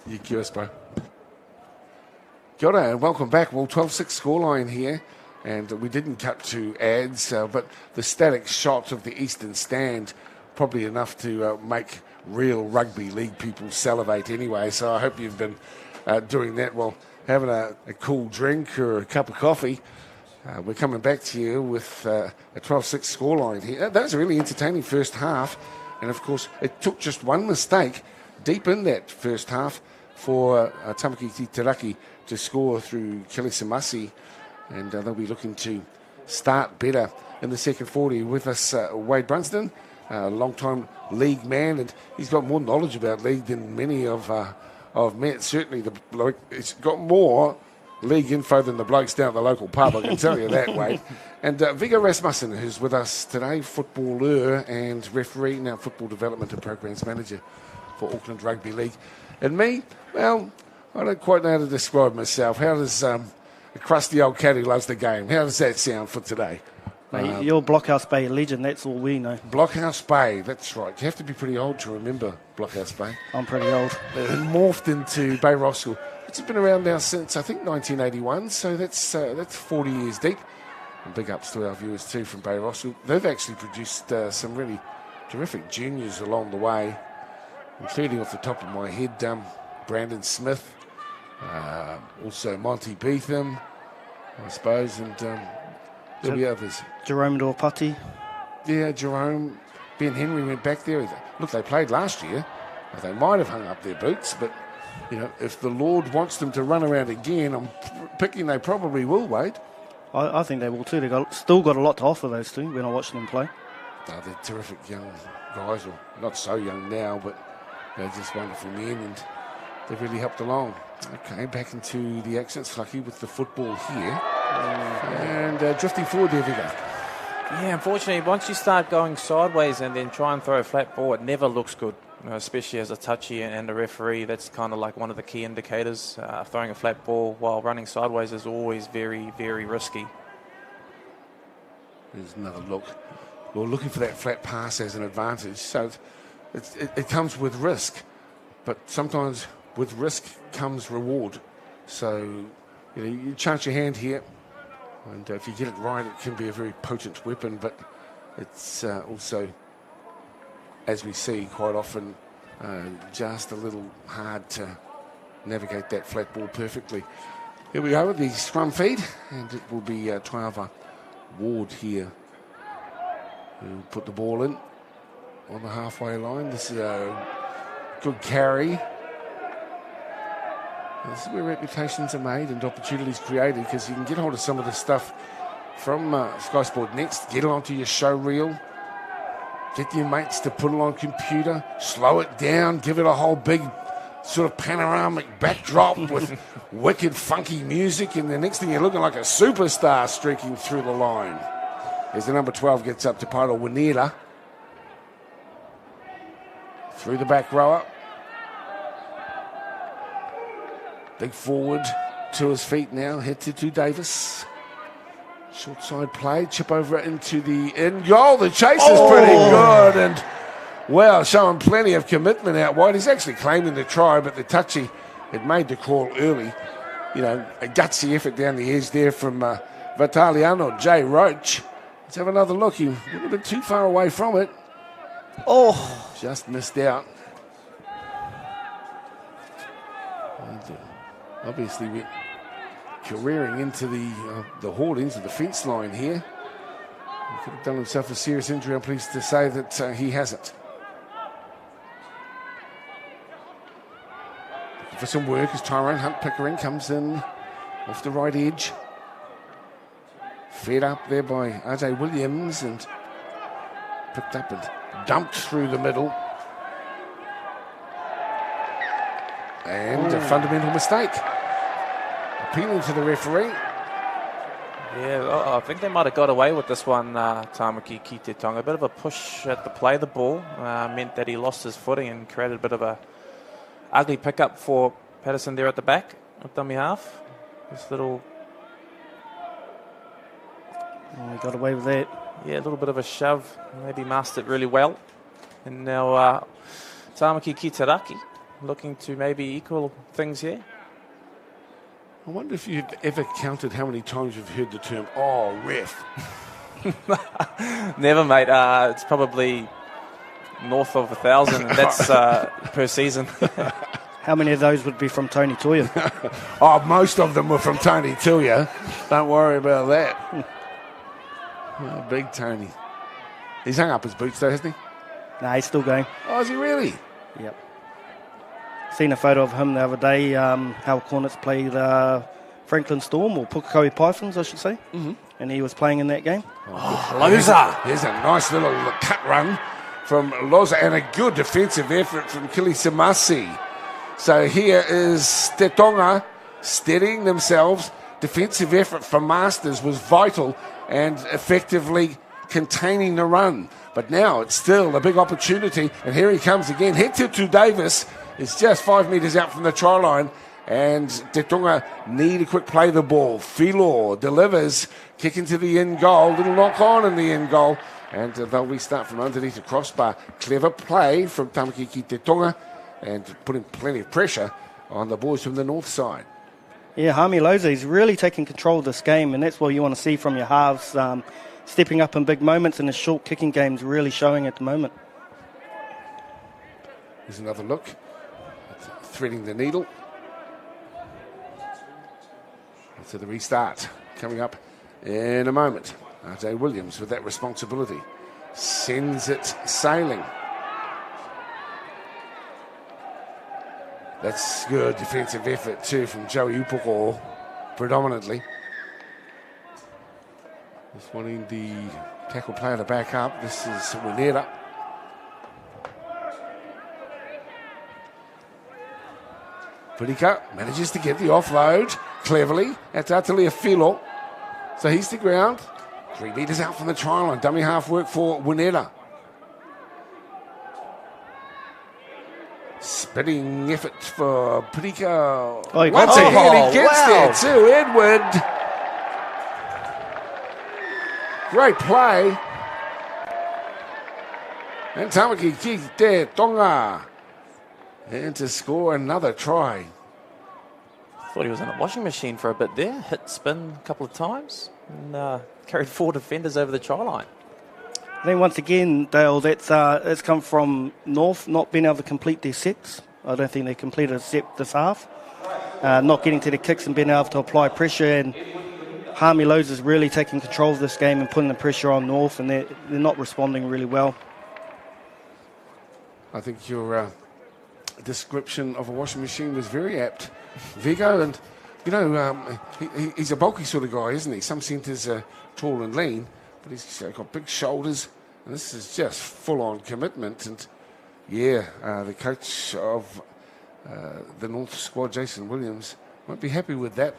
You cue us, bro. Kia ora and welcome back. Well, 12-6 scoreline here, and we didn't cut to ads, but the static shot of the eastern stand probably enough to make real rugby league people salivate anyway. So I hope you've been doing that while having a cool drink or a cup of coffee. We're coming back to you with a 12-6 scoreline here. That was a really entertaining first half. And, of course, it took just one mistake deep in that first half for Tamaki Raki to score through Kilisamasi. And they'll be looking to start better in the second 40. With us, Wade Brunsden, a long-time league man, and he's got more knowledge about league than many of Matt. Certainly, the bloke, it's got more league info than the blokes down at the local pub, I can tell you that, Wade. And Viggo Rasmussen, who's with us today, footballer and referee, now football development and programs manager for Auckland Rugby League. And me, well, I don't quite know how to describe myself. How does a crusty old cat who loves the game, how does that sound for today? Mate, you're Blockhouse Bay legend, that's all we know. Blockhouse Bay, that's right. You have to be pretty old to remember Blockhouse Bay. I'm pretty old. It morphed into Bay Rossel, which has been around now since, I think, 1981, so that's 40 years deep. And big ups to our viewers too from Bay Rossel. They've actually produced some really terrific juniors along the way, including off the top of my head, Brandon Smith, also Monty Beetham, I suppose, and there'll be others. Jerome Dorpati. Yeah, Jerome. Ben Henry went back there. Look, they played last year. They might have hung up their boots, but you know, if the Lord wants them to run around again, I'm picking they probably will, Wade. I think they will too. They've still got a lot to offer, those two, when I watch them play. Oh, they're terrific young guys, or not so young now, but they're just wonderful men, and they've really helped along. Okay, back into the accents, Lucky, with the football here. And drifting forward there, Viggo. Yeah, unfortunately, once you start going sideways and then try and throw a flat ball, it never looks good, especially as a touchy and a referee. That's kind of like one of the key indicators. Throwing a flat ball while running sideways is always very, very risky. There's another look. We're looking for that flat pass as an advantage. So it comes with risk, but sometimes with risk comes reward. So you chance your hand here, and if you get it right, it can be a very potent weapon, but it's also, as we see quite often, just a little hard to navigate that flat ball perfectly. Here we go with the scrum feed, and it will be Taiava Ward here who put the ball in on the halfway line. This is a good carry. This is where reputations are made and opportunities created, because you can get hold of some of the stuff from skysportnext. Get it onto your show reel. Get your mates to put it on computer. Slow it down. Give it a whole big sort of panoramic backdrop with wicked funky music. And the next thing, you're looking like a superstar streaking through the line. As the number 12 gets up to Paolo Winela. Through the back rower. Big forward to his feet now. Head to Davis. Short side play. Chip over into the end goal. The chase is pretty good. And, well, showing plenty of commitment out wide. He's actually claiming the try, but the touchy had made the call early. You know, a gutsy effort down the edge there from Vitaliano J. Roach. Let's have another look. He went a bit too far away from it. Oh, just missed out. And, obviously went careering into the hoardings of the fence line here. He could have done himself a serious injury. I'm pleased to say that he hasn't. Looking for some work as Tyrone Hunt-Pickering comes in off the right edge. Fed up there by RJ Williams and picked up and dumped through the middle. And a fundamental mistake. Appealing to the referee. Yeah, I think they might have got away with this one, Tamaki Tonga. A bit of a push at the play of the ball meant that he lost his footing and created a bit of a ugly pickup for Patterson there at the back, at dummy half. This little... Oh, he got away with that. Yeah, a little bit of a shove. Maybe masked it really well. And now Tamaki Kitaraki looking to maybe equal things here. I wonder if you've ever counted how many times you've heard the term, oh, ref. Never, mate. It's probably north of 1,000, and that's per season. How many of those would be from Tony Tuia? Oh, most of them were from Tony Tuia. Don't worry about that. Oh, big Tony. He's hung up his boots though, hasn't he? Nah, he's still going. Oh, is he really? Yep. Seen a photo of him the other day, how Cornets played Franklin Storm, or Pukekohe Pythons, I should say. Mm-hmm. And he was playing in that game. Loza! Here's a nice little cut run from Loza and a good defensive effort from Kili Samasi. So here is Te Tonga steadying themselves. Defensive effort from Masters was vital and effectively containing the run. But now it's still a big opportunity, and here he comes again. Hetutu Davis is just 5 metres out from the try line, and Te Tonga need a quick play of the ball. Filo delivers, kick into the end goal, little knock on in the end goal, and they'll restart from underneath the crossbar. Clever play from Tamakiki Te Tonga, and putting plenty of pressure on the boys from the north side. Yeah, Hami Loza, he's really taking control of this game, and that's what you want to see from your halves, stepping up in big moments, and his short kicking game's really showing at the moment. Here's another look, threading the needle. To the restart coming up in a moment. RJ Williams with that responsibility sends it sailing. That's good defensive effort too from Joey Upoko predominantly. Just wanting the tackle player to back up. This is Winera. Purika manages to get the offload cleverly at Atalia Filo. So he's to ground. 3 metres out from the try line. Dummy half work for Winera. Spinning effort for Purika. Once again, he gets there too. Edward. Great play. And Tamaki Te Tonga. And to score another try. Thought he was in a washing machine for a bit there. Hit spin a couple of times and carried 4 defenders over the try line. I think once again, Dale, that's come from North not being able to complete their sets. I don't think they completed a set this half. Not getting to the kicks and being able to apply pressure. And Hami Loza is really taking control of this game and putting the pressure on North, and they're not responding really well. I think your description of a washing machine was very apt, Vigo. And, you know, he's a bulky sort of guy, isn't he? Some centres are tall and lean, but he's got big shoulders, and this is just full-on commitment. And, yeah, the coach of the North squad, Jason Williams, won't be happy with that.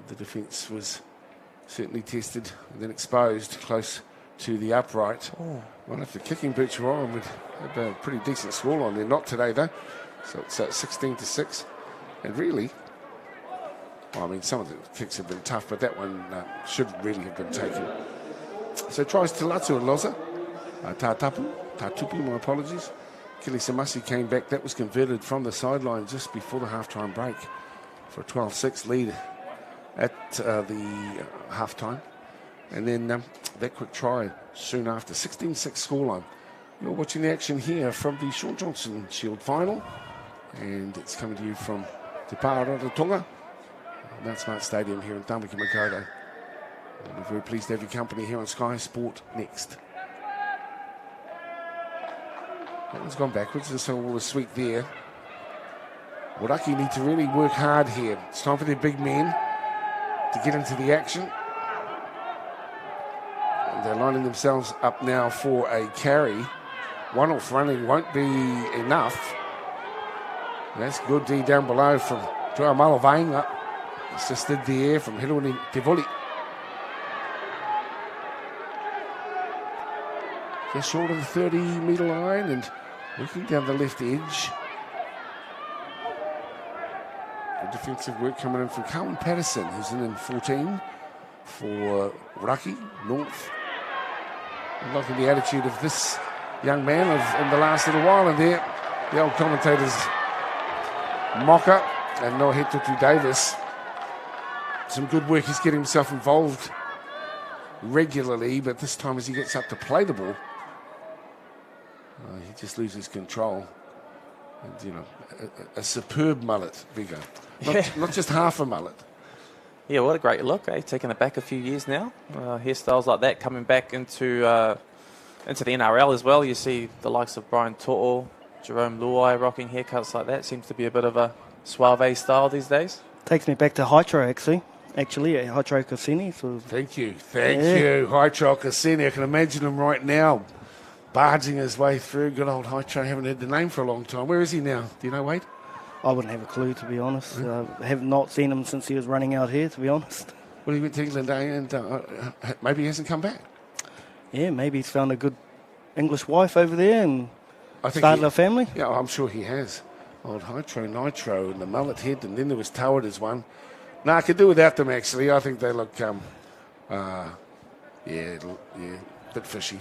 The defence was certainly tested and then exposed close to the upright. Well, if the kicking boots were on, we'd have a pretty decent score on there. Not today, though. So it's 16-6. And really, well, I mean, some of the kicks have been tough, but that one should really have been taken. So tries Tilatu and Loza. Tatupu, my apologies. Kili Samasi came back. That was converted from the sideline just before the half-time break for a 12-6 lead at the half-time. And then that quick try soon after, 16-6 scoreline. You're watching the action here from the Shaun Johnson Shield final, and it's coming to you from Te Pārara Tonga, Mount Smart Stadium here in Tamaki Makaurau. We're very pleased to have your company here on Sky Sport Next. That one's gone backwards, and so all the sweep there. Raki need to really work hard here. It's time for their big men to get into the action. And they're lining themselves up now for a carry. One off running won't be enough. That's good D down below from Tua Malavainga. Assisted there from Hiloni Tivoli. Just short of the 30-metre line and working down the left edge. Good defensive work coming in from Carlton Patterson, who's in 14 for Raki, North. I'm liking the attitude of this young man in the last little while, and there, the old commentators Mocker and Nohetutu Davis. Some good work. He's getting himself involved regularly, but this time as he gets up to play the ball, He just loses control. And, you know, a superb mullet, Vigo. Not just half a mullet. Yeah, what a great look, eh? Taking it back a few years now. Hairstyles like that coming back into the NRL as well. You see the likes of Brian To'o, Jerome Luai rocking haircuts like that. Seems to be a bit of a suave style these days. Takes me back to Hytro, actually Hytro Cassini. So Thank you, Hytro Cassini. I can imagine him right now, barging his way through. Good old Hytro, haven't heard the name for a long time. Where is he now? Do you know, Wade? I wouldn't have a clue, to be honest. Have not seen him since he was running out here, to be honest. Well, he went to England, and maybe he hasn't come back. Yeah, maybe he's found a good English wife over there and started a family. Yeah, I'm sure he has. Old Hytro Nitro and the mullet head, and then there was Toward as one. No, I could do without them, actually. I think they look, a bit fishy.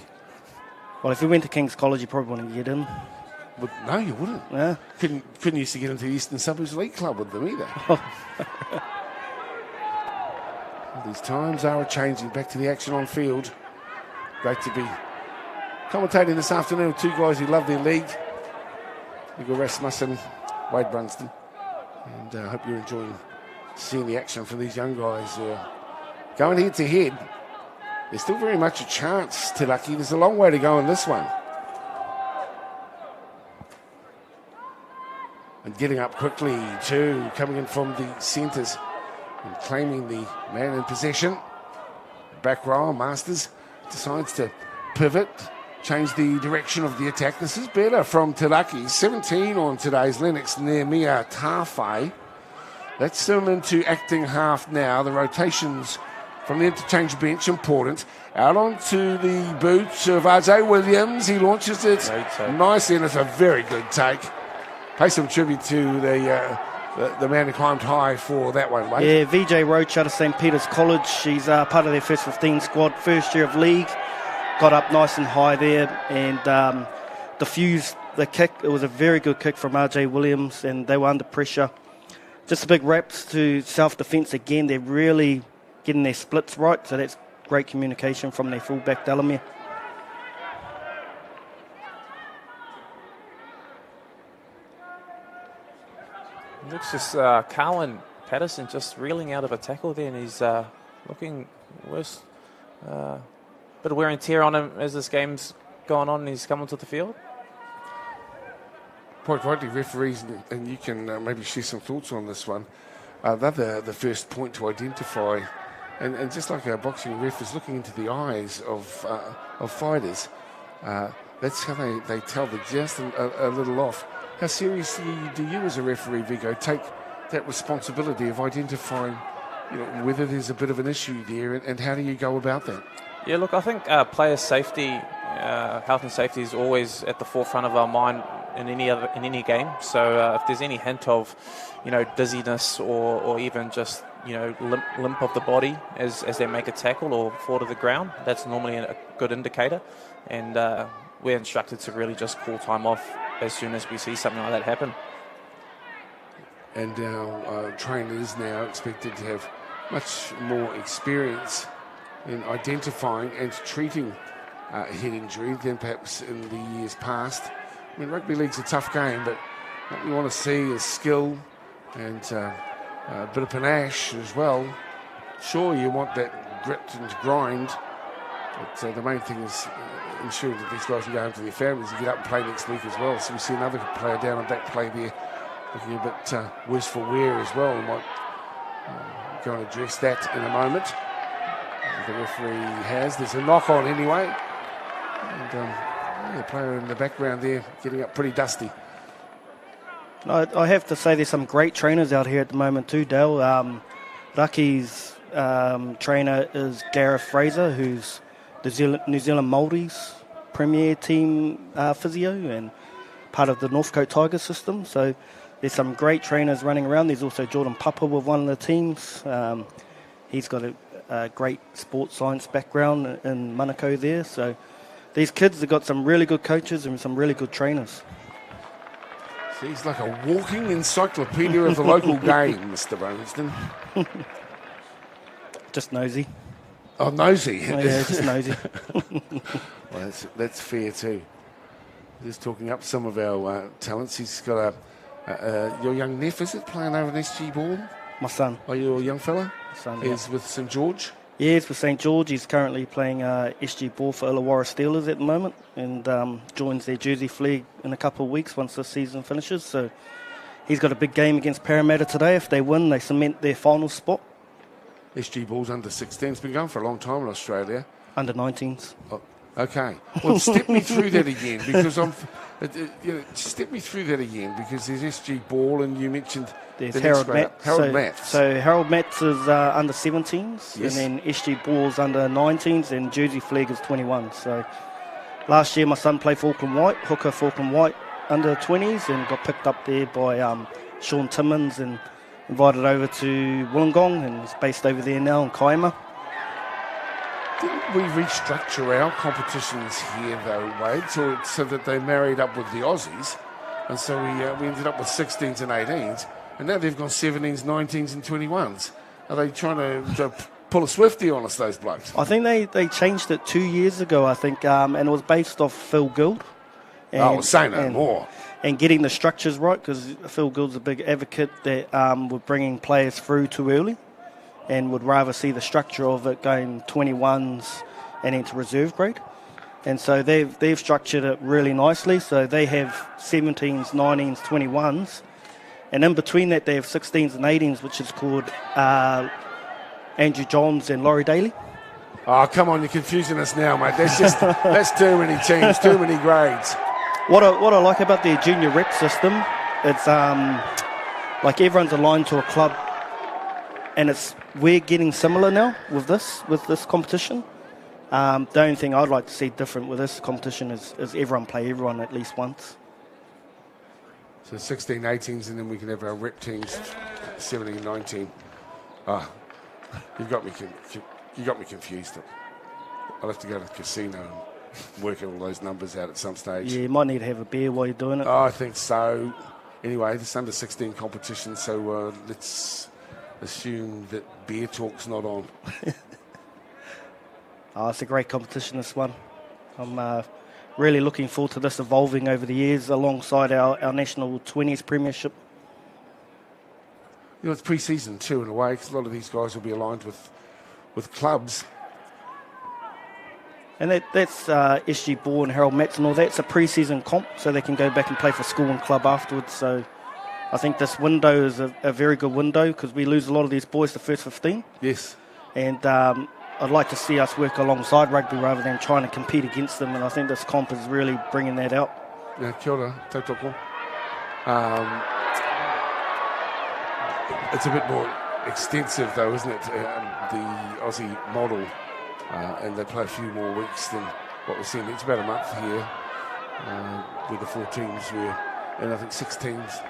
Well, if he went to King's College, you probably wouldn't get in. But no, you wouldn't. Yeah. Couldn't used to get into the Eastern Suburbs League Club with them either. These times are changing. Back to the action on field. Great to be commentating this afternoon with two guys who love their league. Hugo Rasmussen, Wade Brunston. And I hope you're enjoying seeing the action from these young guys. Going head to head. There's still very much a chance to Lucky. There's a long way to go in this one. And getting up quickly too, coming in from the centres and claiming the man in possession. Back row, Masters decides to pivot, change the direction of the attack. This is better from Tilaki. 17 on today's Lennox near Mia Tawhai. Let's zoom into acting half now. The rotations from the interchange bench, important. Out onto the boot of RJ Williams. He launches it nicely, and it's a very good take. Pay some tribute to the man who climbed high for that one, mate. Yeah, VJ Roach out of St. Peter's College. She's part of their first 15 squad, first year of league. Got up nice and high there and diffused the kick. It was a very good kick from RJ Williams, and they were under pressure. Just a big raps to self-defence again. They're really getting their splits right, so that's great communication from their fullback, Delamere. Looks just Carlin Patterson just reeling out of a tackle there, and he's looking worse. Bit of wear and tear on him as this game's gone on and he's come onto the field. Quite rightly, referees, and you can maybe share some thoughts on this one. They're the first point to identify, and just like a boxing ref is looking into the eyes of fighters, that's how they tell they're just a little off. How seriously do you, as a referee, Vigo, take that responsibility of identifying, whether there's a bit of an issue there, and how do you go about that? Yeah, look, I think player safety, health and safety is always at the forefront of our mind in any game. So if there's any hint of, dizziness or even just limp of the body as they make a tackle or fall to the ground, that's normally a good indicator. And we're instructed to really just call time off as soon as we see something like that happen. And our trainers now expected to have much more experience in identifying and treating head injury than perhaps in the years past. I mean, rugby league's a tough game, but what we want to see is skill and a bit of panache as well. Sure, you want that grit and grind, but the main thing is ensuring that these guys can go home to their families and get up and play next week as well. So we see another player down on back play there, looking a bit worse for wear as well. We might go and address that in a moment. The referee there's a knock on anyway, and the player in the background there getting up pretty dusty. I have to say there's some great trainers out here at the moment too, Dale. Raki's trainer is Gareth Fraser, who's the New Zealand Māoris Premier Team physio and part of the Northcote Tigers system. So there's some great trainers running around. There's also Jordan Papa with one of the teams. He's got a great sports science background in Manukau there. So these kids have got some really good coaches and some really good trainers. So he's like a walking encyclopedia of the local game, Mr. Brunston. Just nosy. Oh, nosy. Oh, yeah, just nosy. Well, that's fair too. Just talking up some of our talents. He's got your young nephew, is it, playing over an SG ball? My son. Are you a young fella? My son, He's with St George? Yeah, he's with St George. He's currently playing SG ball for Illawarra Steelers at the moment, and joins their Jersey Flag in a couple of weeks once the season finishes. So he's got a big game against Parramatta today. If they win, they cement their final spot. SG ball's under 16. It's been going for a long time in Australia. Under 19s. Oh, okay. Well, step me through that again, because step me through that again, because there's SG ball, and you mentioned there's the Harold Matts. Matts. So Harold Matts is under 17s, yes. And then SG Ball's under 19s, and Jersey Flag is 21. So last year my son played for Auckland White, hooker for Auckland White, under 20s, and got picked up there by Shaun Timmins and invited over to Wollongong, and is based over there now in Kaima. Didn't we restructure our competitions here, though, Wade, so that they married up with the Aussies? And so we ended up with 16s and 18s, and now they've gone 17s, 19s and 21s. Are they trying to pull a Swifty on us, those blokes? I think they changed it 2 years ago, I think, and it was based off Phil Gould. Say no more. And getting the structures right, because Phil Gould's a big advocate that we're bringing players through too early, and would rather see the structure of it going 21s and into reserve grade. And so they've structured it really nicely. So they have 17s, 19s, 21s. And in between that, they have 16s and 18s, which is called Andrew Johns and Laurie Daly. Oh, come on, you're confusing us now, mate. That's too many teams, too many grades. What I like about their junior rep system, it's like everyone's aligned to a club, and we're getting similar now with this competition. The only thing I'd like to see different with this competition is everyone play everyone at least once. So 16, 18s, and then we can have our rep teams 17, 19. You got me confused. I'll have to go to the casino and work all those numbers out at some stage. Yeah, you might need to have a beer while you're doing it. Oh, I think so. Anyway, this under 16 competition, so let's assume that beer talk's not on. It's a great competition, this one. I'm really looking forward to this evolving over the years alongside our national 20s premiership. You know, it's pre-season too, in a way, because a lot of these guys will be aligned with clubs. And that's SG Ball and Harold Matts and all that. It's a pre-season comp, so they can go back and play for school and club afterwards. So I think this window is a very good window, because we lose a lot of these boys the first 15. Yes. And I'd like to see us work alongside rugby rather than trying to compete against them, and I think this comp is really bringing that out. Yeah, kia ora, tautoko. It's a bit more extensive, though, isn't it? The Aussie model, and they play a few more weeks than what we're seeing. It's about a month here with the 4 teams, and I think 6 teams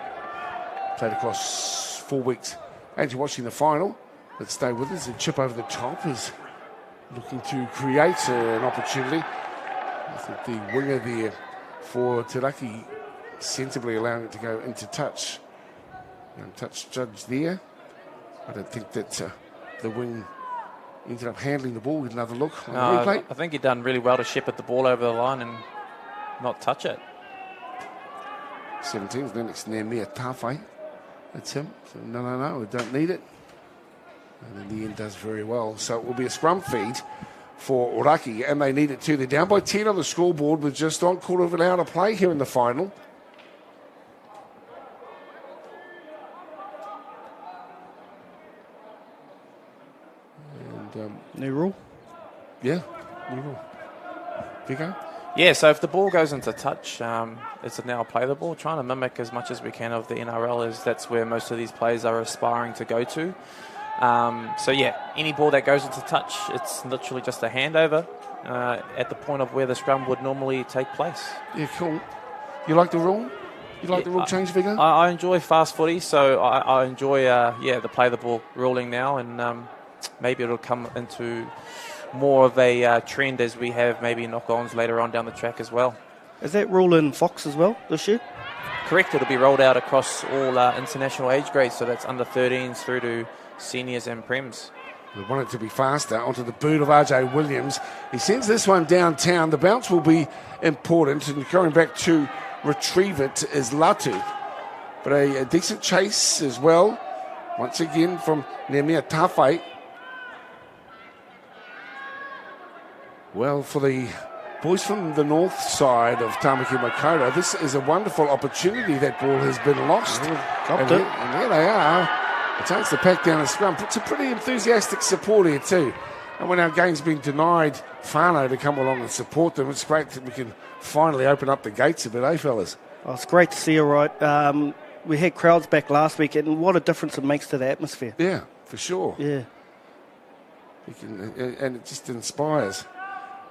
played across 4 weeks. And you're watching the final. Let's stay with us. A chip over the top is looking to create an opportunity. I think the winger there for Te Raki sensibly allowing it to go into touch. Touch judge there. I don't think that the wing ended up handling the ball with another look on the replay. I think he done really well to shepherd the ball over the line and not touch it. 17's Lennox Nemia Tawhai. That's him. So no, we don't need it. And in the end does very well. So it will be a scrum feed for Raki, and they need it too. They're down by 10 on the scoreboard with just on quarter of an hour to play here in the final. And new rule? Yeah, new rule. Vico? Yeah, so if the ball goes into touch, it's now play the ball, trying to mimic as much as we can of the NRL, as that's where most of these players are aspiring to go to. Any ball that goes into touch, it's literally just a handover at the point of where the scrum would normally take place. Yeah, cool. You like the rule? You like the rule change, Vigo? I enjoy fast footy, so I enjoy the play the ball ruling now, and maybe it'll come into more of a trend as we have maybe knock-ons later on down the track as well. Is that rule in Fox as well this year? Correct, it'll be rolled out across all international age grades, so that's under 13s through to seniors and prems. They want it to be faster. Onto the boot of RJ Williams. He sends this one downtown. The bounce will be important, and going back to retrieve it is Latu. But a decent chase as well. Once again from Nemia Tawhai. Well, for the boys from the north side of Tamaki Makaurau, this is a wonderful opportunity. That ball has been lost. And there they are. A chance to pack down a scrum. Some pretty enthusiastic support here too. And when our game's been denied whānau to come along and support them, it's great that we can finally open up the gates a bit, eh, fellas? Oh, it's great to see you, right? We had crowds back last week, and what a difference it makes to the atmosphere. Yeah, for sure. Yeah. And it just inspires.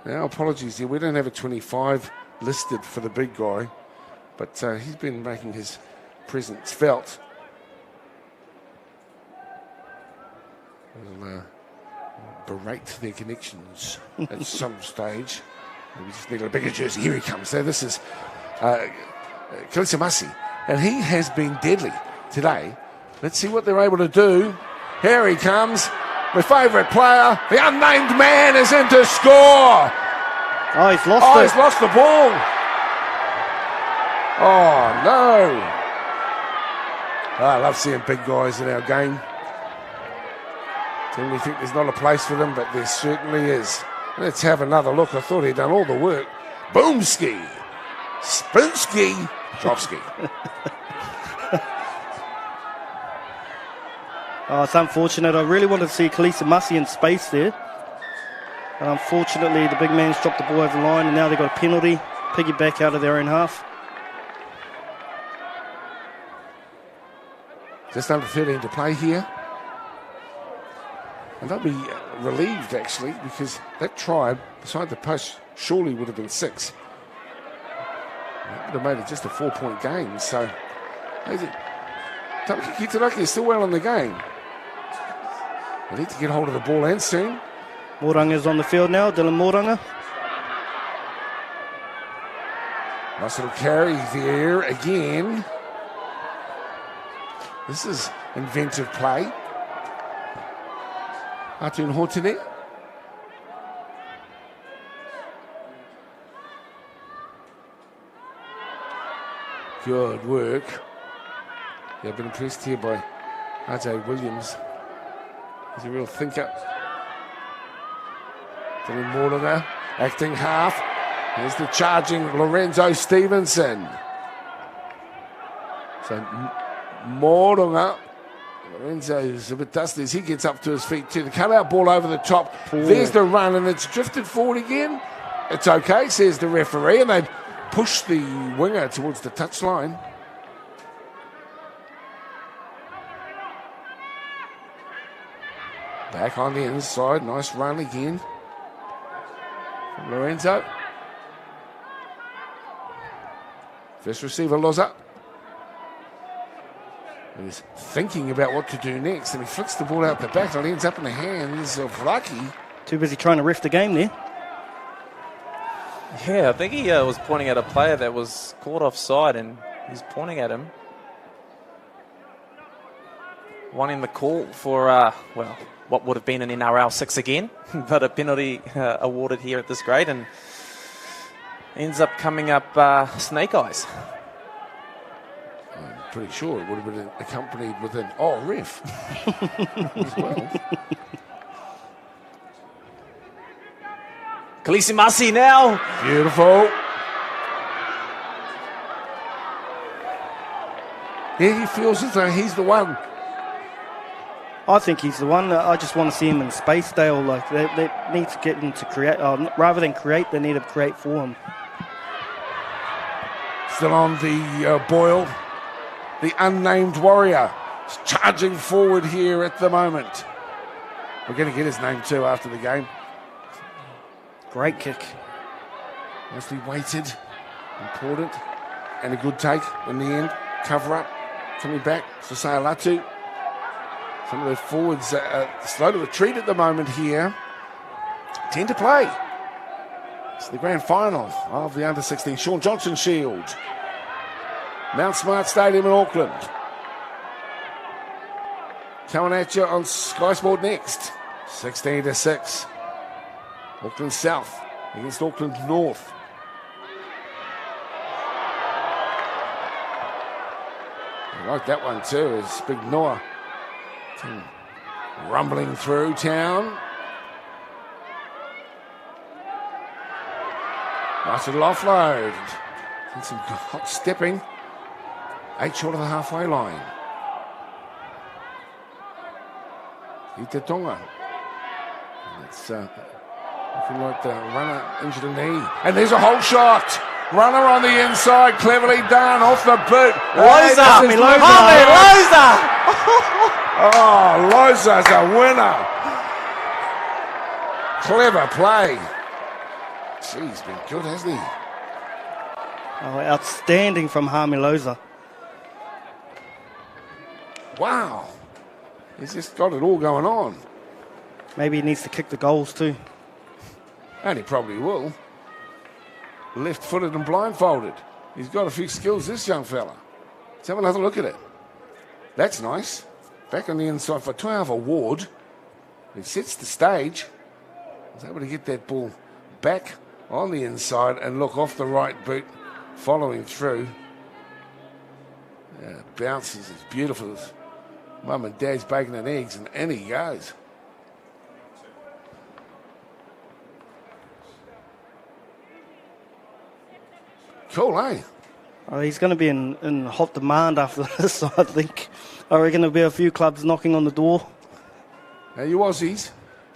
Now, apologies here. We don't have a 25 listed for the big guy, but he's been making his presence felt. We'll berate their connections at some stage. We just need a bigger jersey. Here he comes. So this is Kalisa Masi, and he has been deadly today. Let's see what they're able to do. Here he comes. My favourite player, the unnamed man, is in to score. Oh, he's lost it. He's lost the ball. Oh, no. I love seeing big guys in our game. Don't we think there's not a place for them, but there certainly is. Let's have another look. I thought he'd done all the work. Boomski. Spoonski. Dropski. Oh, it's unfortunate. I really wanted to see Kalisa Masi in space there. But unfortunately, the big man's dropped the ball over the line, and now they've got a penalty. Piggyback out of their own half. Just under 13 to play here. And they'll be relieved, actually, because that try beside the post surely would have been 6. That would have made it just a 4-point game. So, Tamaki Kitaraki is still well in the game. They need to get hold of the ball and soon. Moranga's on the field now, Dylan Moranga. Nice little carry there again. This is inventive play. Atun Hortene. Good work. Yeah, I've been impressed here by RJ Williams. He's a real thinker. Dylan Mortimer acting half. There's the charging Lorenzo Stevenson. So Mortimer. Lorenzo's a bit dusty as he gets up to his feet too. The cut-out ball over the top. Ooh. There's the run, and it's drifted forward again. It's okay, says the referee, and they push the winger towards the touchline. Back on the inside. Nice run again from Lorenzo. First receiver, Loza. He's thinking about what to do next, and he flicks the ball out the back, and it ends up in the hands of Raki. Too busy trying to ref the game there. Yeah, I think he was pointing at a player that was caught offside, and he's pointing at him. Wanting the call for, well, what would have been an NRL 6 again, but a penalty awarded here at this grade, and ends up coming up snake eyes. I'm pretty sure it would have been accompanied with an ref as well. Kalisa Masi now. Beautiful. Yeah, he feels as though he's the one. I think he's the one. I just want to see him in space, Dale. Like they need to get him to create. Rather than create, they need to create for him. Still on the boil. The unnamed warrior is charging forward here at the moment. We're going to get his name too after the game. Great kick. Nicely weighted. Important. And a good take in the end. Cover up. Coming back. Sasaya Latu. Some of the forwards are slow to retreat at the moment here. 10 to play. It's the grand final of the under-16 Shaun Johnson Shield. Mount Smart Stadium in Auckland. Coming at you on Sky Sport Next. 16-6. Auckland South against Auckland North. I like that one too, as Big Noah rumbling through town. Nice little offload. And some hot stepping. 8 short of the halfway line. Ita Tonga. It's looking like the runner injured a knee. And there's a whole shot. Runner on the inside, cleverly done, off the boot. Loza! Oh, Loza's a winner. Clever play. Gee, he's been good, hasn't he? Oh, outstanding from Hami Loza. Wow. He's just got it all going on. Maybe he needs to kick the goals too. And he probably will. Left-footed and blindfolded. He's got a few skills, this young fella. Let's have another look at it. That's nice. Back on the inside for Toiava Ward. He sets the stage. He's able to get that ball back on the inside and look off the right boot, following through. Yeah, bounces as beautiful as Mum and Dad's bacon and eggs, and in he goes. Cool, eh? Oh, he's going to be in hot demand after this, I think. I reckon there'll be a few clubs knocking on the door. Now, you Aussies,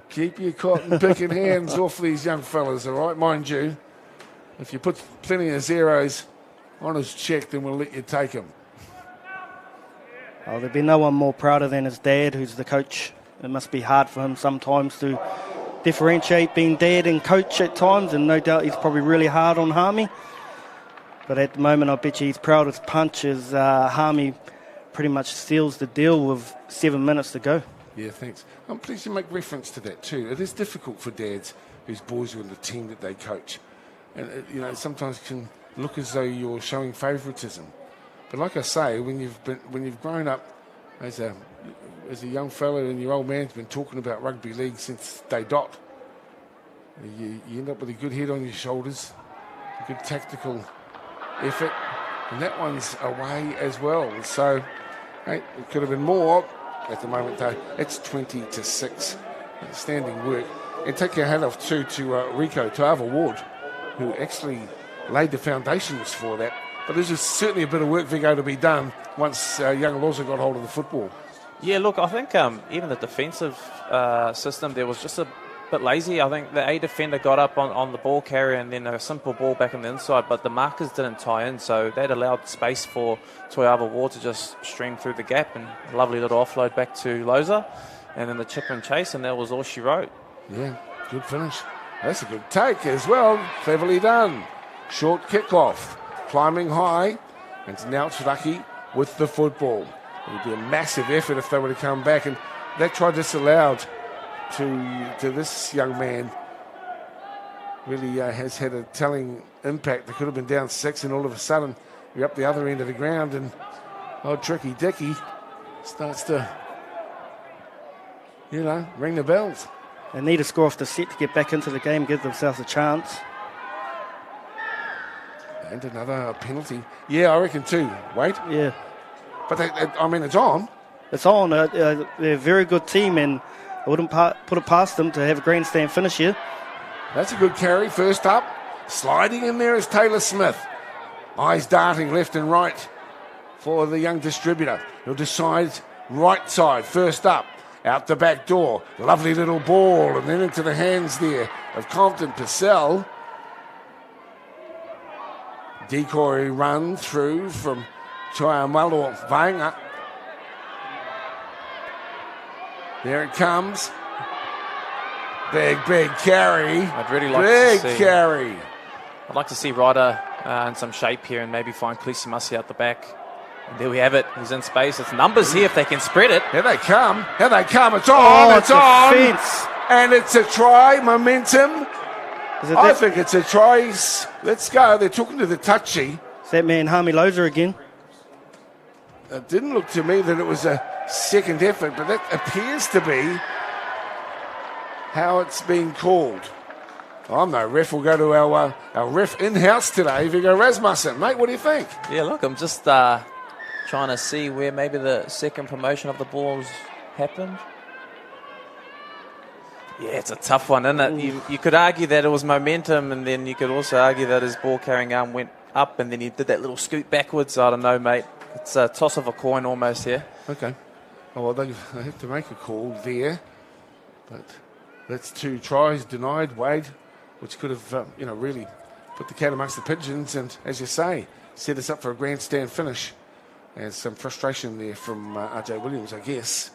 keep your cotton picking hands off these young fellas, all right? Mind you, if you put plenty of zeros on his check, then we'll let you take him. Oh, there'd be no one more prouder than his dad, who's the coach. It must be hard for him sometimes to differentiate being dad and coach at times, and no doubt he's probably really hard on Hami. But at the moment, I bet you he's proud as punch as Hami pretty much seals the deal with 7 minutes to go. Yeah, thanks. I'm pleased you make reference to that too. It is difficult for dads whose boys are in the team that they coach. And, it sometimes can look as though you're showing favouritism. But like I say, when you've grown up as a young fellow and your old man's been talking about rugby league since day dot, you end up with a good head on your shoulders, a good tactical effort, and that one's away as well. So, hey, it could have been more. At the moment, though, it's 20-6. Standing work. And take your hat off too to Rico Toiava Ward, who actually laid the foundations for that. But there's certainly a bit of work, Vigo, to be done once young Loza got hold of the football. Yeah, look, I think even the defensive system there was just a bit lazy. I think the A defender got up on the ball carrier and then a simple ball back on the inside, but the markers didn't tie in, so that allowed space for Toiava Ward to just stream through the gap, and a lovely little offload back to Loza, and then the chip and chase, and that was all she wrote. Yeah, good finish. That's a good take as well. Cleverly done. Short kickoff, climbing high, and now it's Raki with the football. It would be a massive effort if they were to come back, and that try disallowed to this young man really has had a telling impact. They could have been down 6, and all of a sudden you're up the other end of the ground, and old Tricky Dicky starts to, ring the bells. They need to score off the set to get back into the game, give themselves a chance. And another penalty. Yeah, I reckon too. Wait. Yeah. But it's on. It's on. They're a very good team, and I wouldn't put it past them to have a grandstand finish here. That's a good carry. First up, sliding in there is Taylor Smith. Eyes darting left and right for the young distributor. He'll decide right side. First up, out the back door. Lovely little ball, and then into the hands there of Compton Purcell. Decoy run through from Tuamalo Vainga. There it comes. Big carry. I'd really like to see. Big carry. I'd like to see Ryder in some shape here and maybe find Klisimasi out the back. And there we have it. He's in space. It's numbers here if they can spread it. Here they come. It's on. It's on. Defense. And it's a try. Momentum. I think it's a try. Let's go. They're talking to the touchy. Is that man Hami Loza again? It didn't look to me that it was a second effort, but that appears to be. how it's been called. I'm no ref. We'll go to our ref in-house today, Viggo Rasmussen. Mate, what do you think? Yeah, look, I'm just trying to see where maybe the second promotion of the ball's happened. Yeah, it's a tough one, isn't it? You could argue that it was momentum, and then you could also argue that his ball carrying arm went up, and then he did that little scoot backwards. I don't know, mate. It's a toss of a coin almost here. Okay. Oh, well, they have to make a call there, but that's 2 tries denied, Wade, which could have, really put the cat amongst the pigeons, and as you say, set us up for a grandstand finish. And some frustration there from RJ Williams, I guess.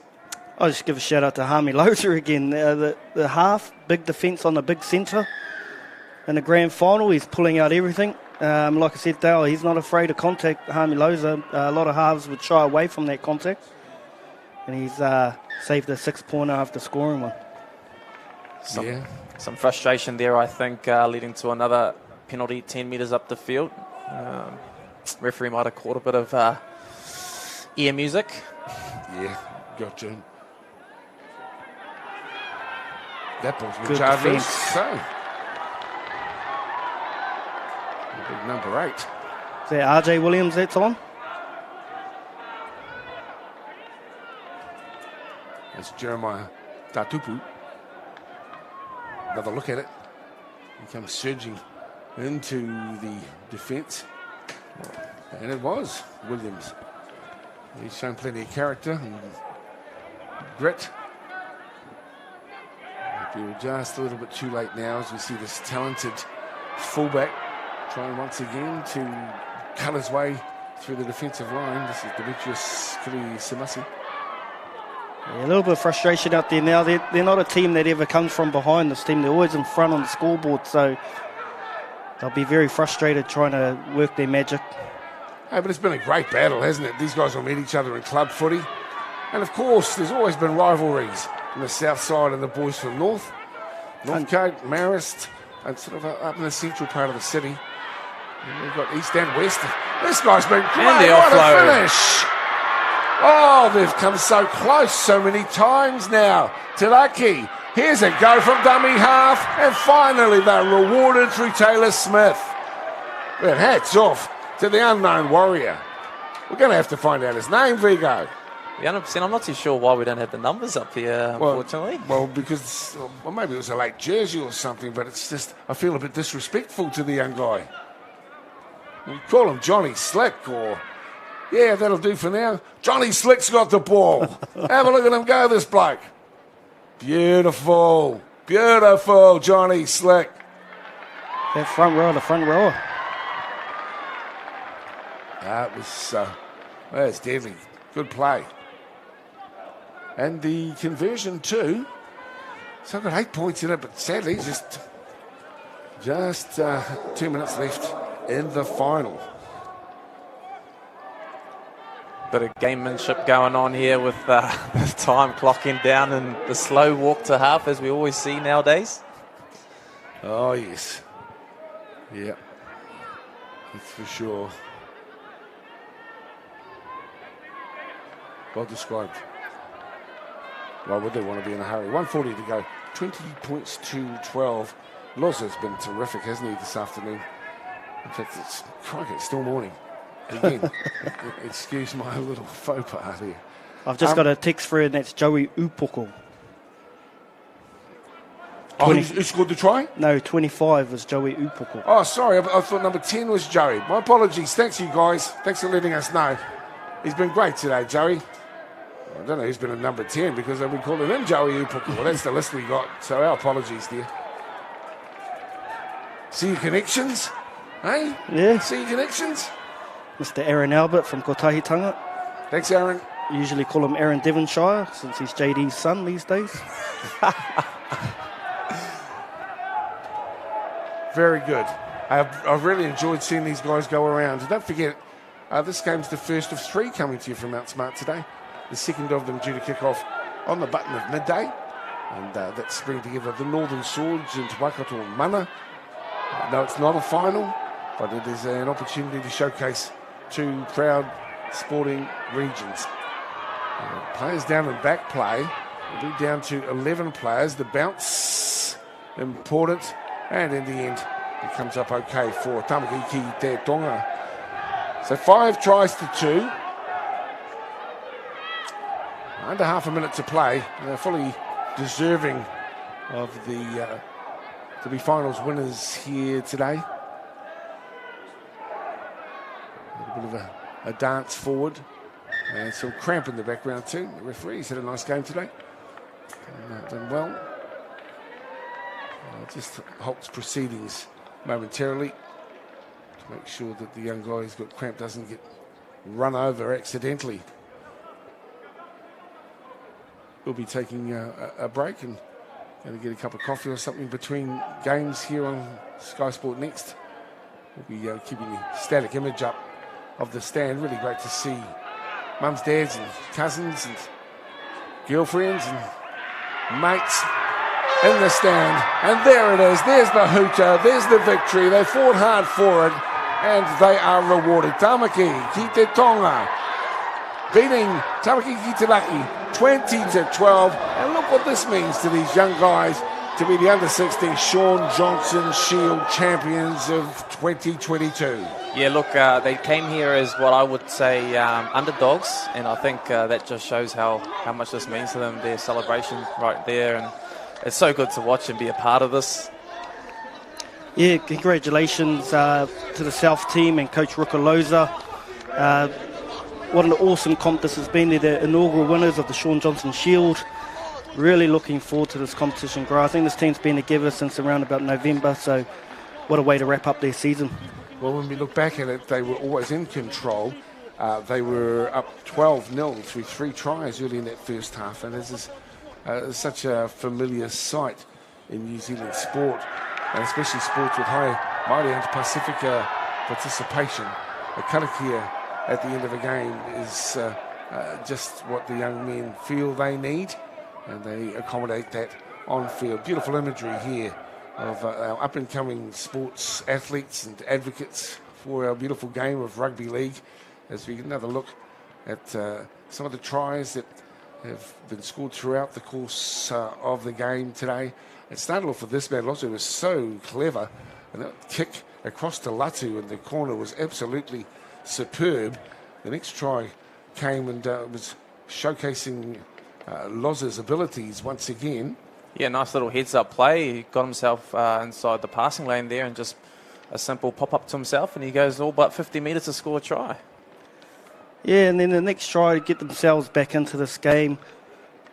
I'll just give a shout out to Hami Loza again. The half, big defence on the big centre. In the grand final, he's pulling out everything. Like I said, Dale, he's not afraid of contact, Hami Loza. A lot of halves would shy away from that contact. And he's saved a 6-pointer after scoring one. Some frustration there, I think, leading to another penalty 10 metres up the field. Referee might have caught a bit of ear music. Yeah, gotcha. That ball's been Good charged. defence. So, big number 8. Is that RJ Williams that's on? It's Jeremiah Tatupu. Another look at it. He comes surging into the defence. And it was Williams. He's shown plenty of character and grit. But we're just a little bit too late now as we see this talented fullback trying once again to cut his way through the defensive line. This is Demetrius Kili-Simasi. Yeah, a little bit of frustration out there now. They're not a team that ever comes from behind this team. They're always in front on the scoreboard, so they'll be very frustrated trying to work their magic. Hey, but it's been a great battle, hasn't it? These guys will meet each other in club footy. And of course, there's always been rivalries from the south side and the boys from Northcote, Marist, and sort of up in the central part of the city. And we've got east and west. This guy's been great. And the what offload. a finish. Oh, they've come so close so many times now. To Raki. Here's a go from dummy half. And finally, they're rewarded through Taylor Smith. But hats off to the unknown warrior. We're going to have to find out his name, Vigo. Yeah, 100%. I'm not too sure why we don't have the numbers up here, unfortunately. Well, because maybe it was a late jersey or something, but it's just, I feel a bit disrespectful to the young guy. We call him Johnny Slick, or, yeah, that'll do for now. Johnny Slick's got the ball. Have a look at him go, this bloke. Beautiful, beautiful, Johnny Slick. That front row, the front rower. That was, that's deadly. Good play. And the conversion too. So I've got 8 points in it, but sadly just 2 minutes left in the final. Bit of gamemanship going on here with the time clocking down and the slow walk to half, as we always see nowadays. Oh, yes. Yeah. That's for sure. Well described. Why would they want to be in a hurry? 1:40 to go. 20 points to 12. Loza's been terrific, hasn't he, this afternoon? In fact, it's still morning. Again, excuse my little faux pas there. I've just got a text through, and that's Joey Upoko. Oh, who scored the try? No, 25 was Joey Upoko. Oh, sorry, I thought number 10 was Joey. My apologies. Thanks, you guys. Thanks for letting us know. He's been great today, Joey. I don't know who's been at number 10 because they've been calling him Joey Upoko. Well, that's the list we got, so our apologies, dear. See your connections? Hey? Yeah. See your connections? Mr. Aaron Albert from Kotahi Tonga. Thanks, Aaron. Usually call him Aaron Devonshire since he's JD's son these days. Very good. I've really enjoyed seeing these guys go around. Don't forget, this game's the first of 3 coming to you from Mount Smart today. The second of them due to kick off on the button of midday. And that's bringing together the Northern Swords into Waikato and Mana. No, it's not a final, but it is an opportunity to showcase 2 proud sporting regions. Players down in back play We'll be down to 11 players. The bounce, important, and in the end, it comes up okay for Tamaki Te Tonga. So 5 tries to 2. Under half a minute to play. They're fully deserving of the to be finals winners here today. A little bit of a dance forward. And some cramp in the background too. The referee's had a nice game today. Done well. Just halts proceedings momentarily to make sure that the young guy who's got cramp doesn't get run over accidentally. We'll be taking a break and going to get a cup of coffee or something between games here on Sky Sport Next. We'll be keeping a static image up of the stand. Really great to see mums, dads and cousins and girlfriends and mates in the stand. And there it is. There's the hooter. There's the victory. They fought hard for it and they are rewarded. Tamaki Te Tonga beating Tamaki Te Raki 20-12. And look what this means to these young guys to be the under-16 Shaun Johnson Shield champions of 2022. Yeah, look, they came here as what I would say underdogs, and I think that just shows how much this means to them, their celebration right there, and it's so good to watch and be a part of this. Yeah, congratulations to the South team and Coach Rukaloza. What an awesome comp this has been. They're the inaugural winners of the Shaun Johnson Shield. Really looking forward to this competition grow. I think this team's been together since around about November, so what a way to wrap up their season. Well, when we look back at it, they were always in control. They were up 12-0 through 3 tries early in that first half, and this is such a familiar sight in New Zealand sport, and especially sports with high Māori and Pacifica participation. A karakia at the end of a game is just what the young men feel they need, and they accommodate that on field. Beautiful imagery here of our up-and-coming sports athletes and advocates for our beautiful game of rugby league, as we get another look at some of the tries that have been scored throughout the course of the game today. It started off with this man, Latu was so clever, and that kick across to Latu in the corner was absolutely superb. The next try came and was showcasing Loz's abilities once again. Yeah, nice little heads-up play. He got himself inside the passing lane there and just a simple pop-up to himself, and he goes all but 50 metres to score a try. Yeah, and then the next try to get themselves back into this game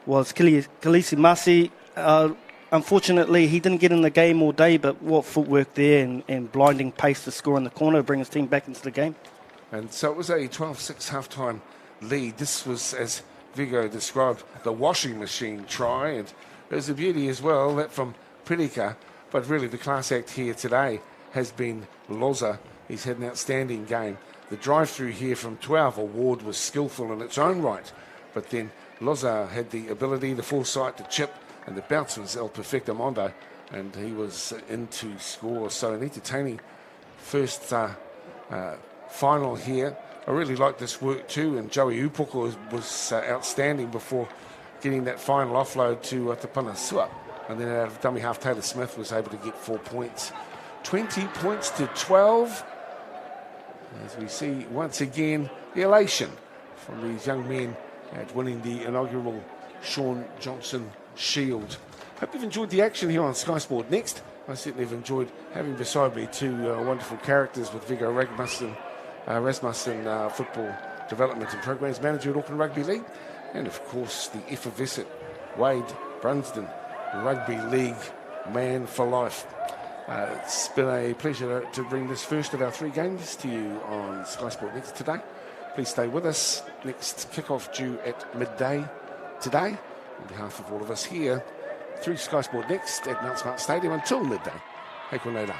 was Kalisi Masi. Unfortunately, he didn't get in the game all day, but what footwork there and blinding pace to score in the corner to bring his team back into the game. And so it was a 12-6 half-time lead. This was, as Vigo described, the washing machine try, and there's a beauty as well, that from Pirika, but really the class act here today has been Loza. He's had an outstanding game. The drive-through here from 12, Ward was skillful in its own right, but then Loza had the ability, the foresight to chip, and the bounce was El Perfecto Mondo, and he was in to score. So an entertaining first final here. I really like this work too, and Joey Upoko was outstanding before getting that final offload to Te Panasua. And then out of dummy half, Taylor Smith was able to get 4 points. 20 points to 12. As we see once again the elation from these young men at winning the inaugural Shaun Johnson Shield. Hope you've enjoyed the action here on Sky Sport Next. I certainly have enjoyed having beside me 2 wonderful characters with Viggo Rasmussen, Football Development and Programs Manager at Auckland Rugby League, and of course the effervescent Wade Brunsden, Rugby League man for life. It's been a pleasure to bring this first of our 3 games to you on Sky Sport Next today. Please stay with us. Next kickoff due at midday today. On behalf of all of us here through Sky Sport Next at Mount Smart Stadium until midday. Hei konei rā.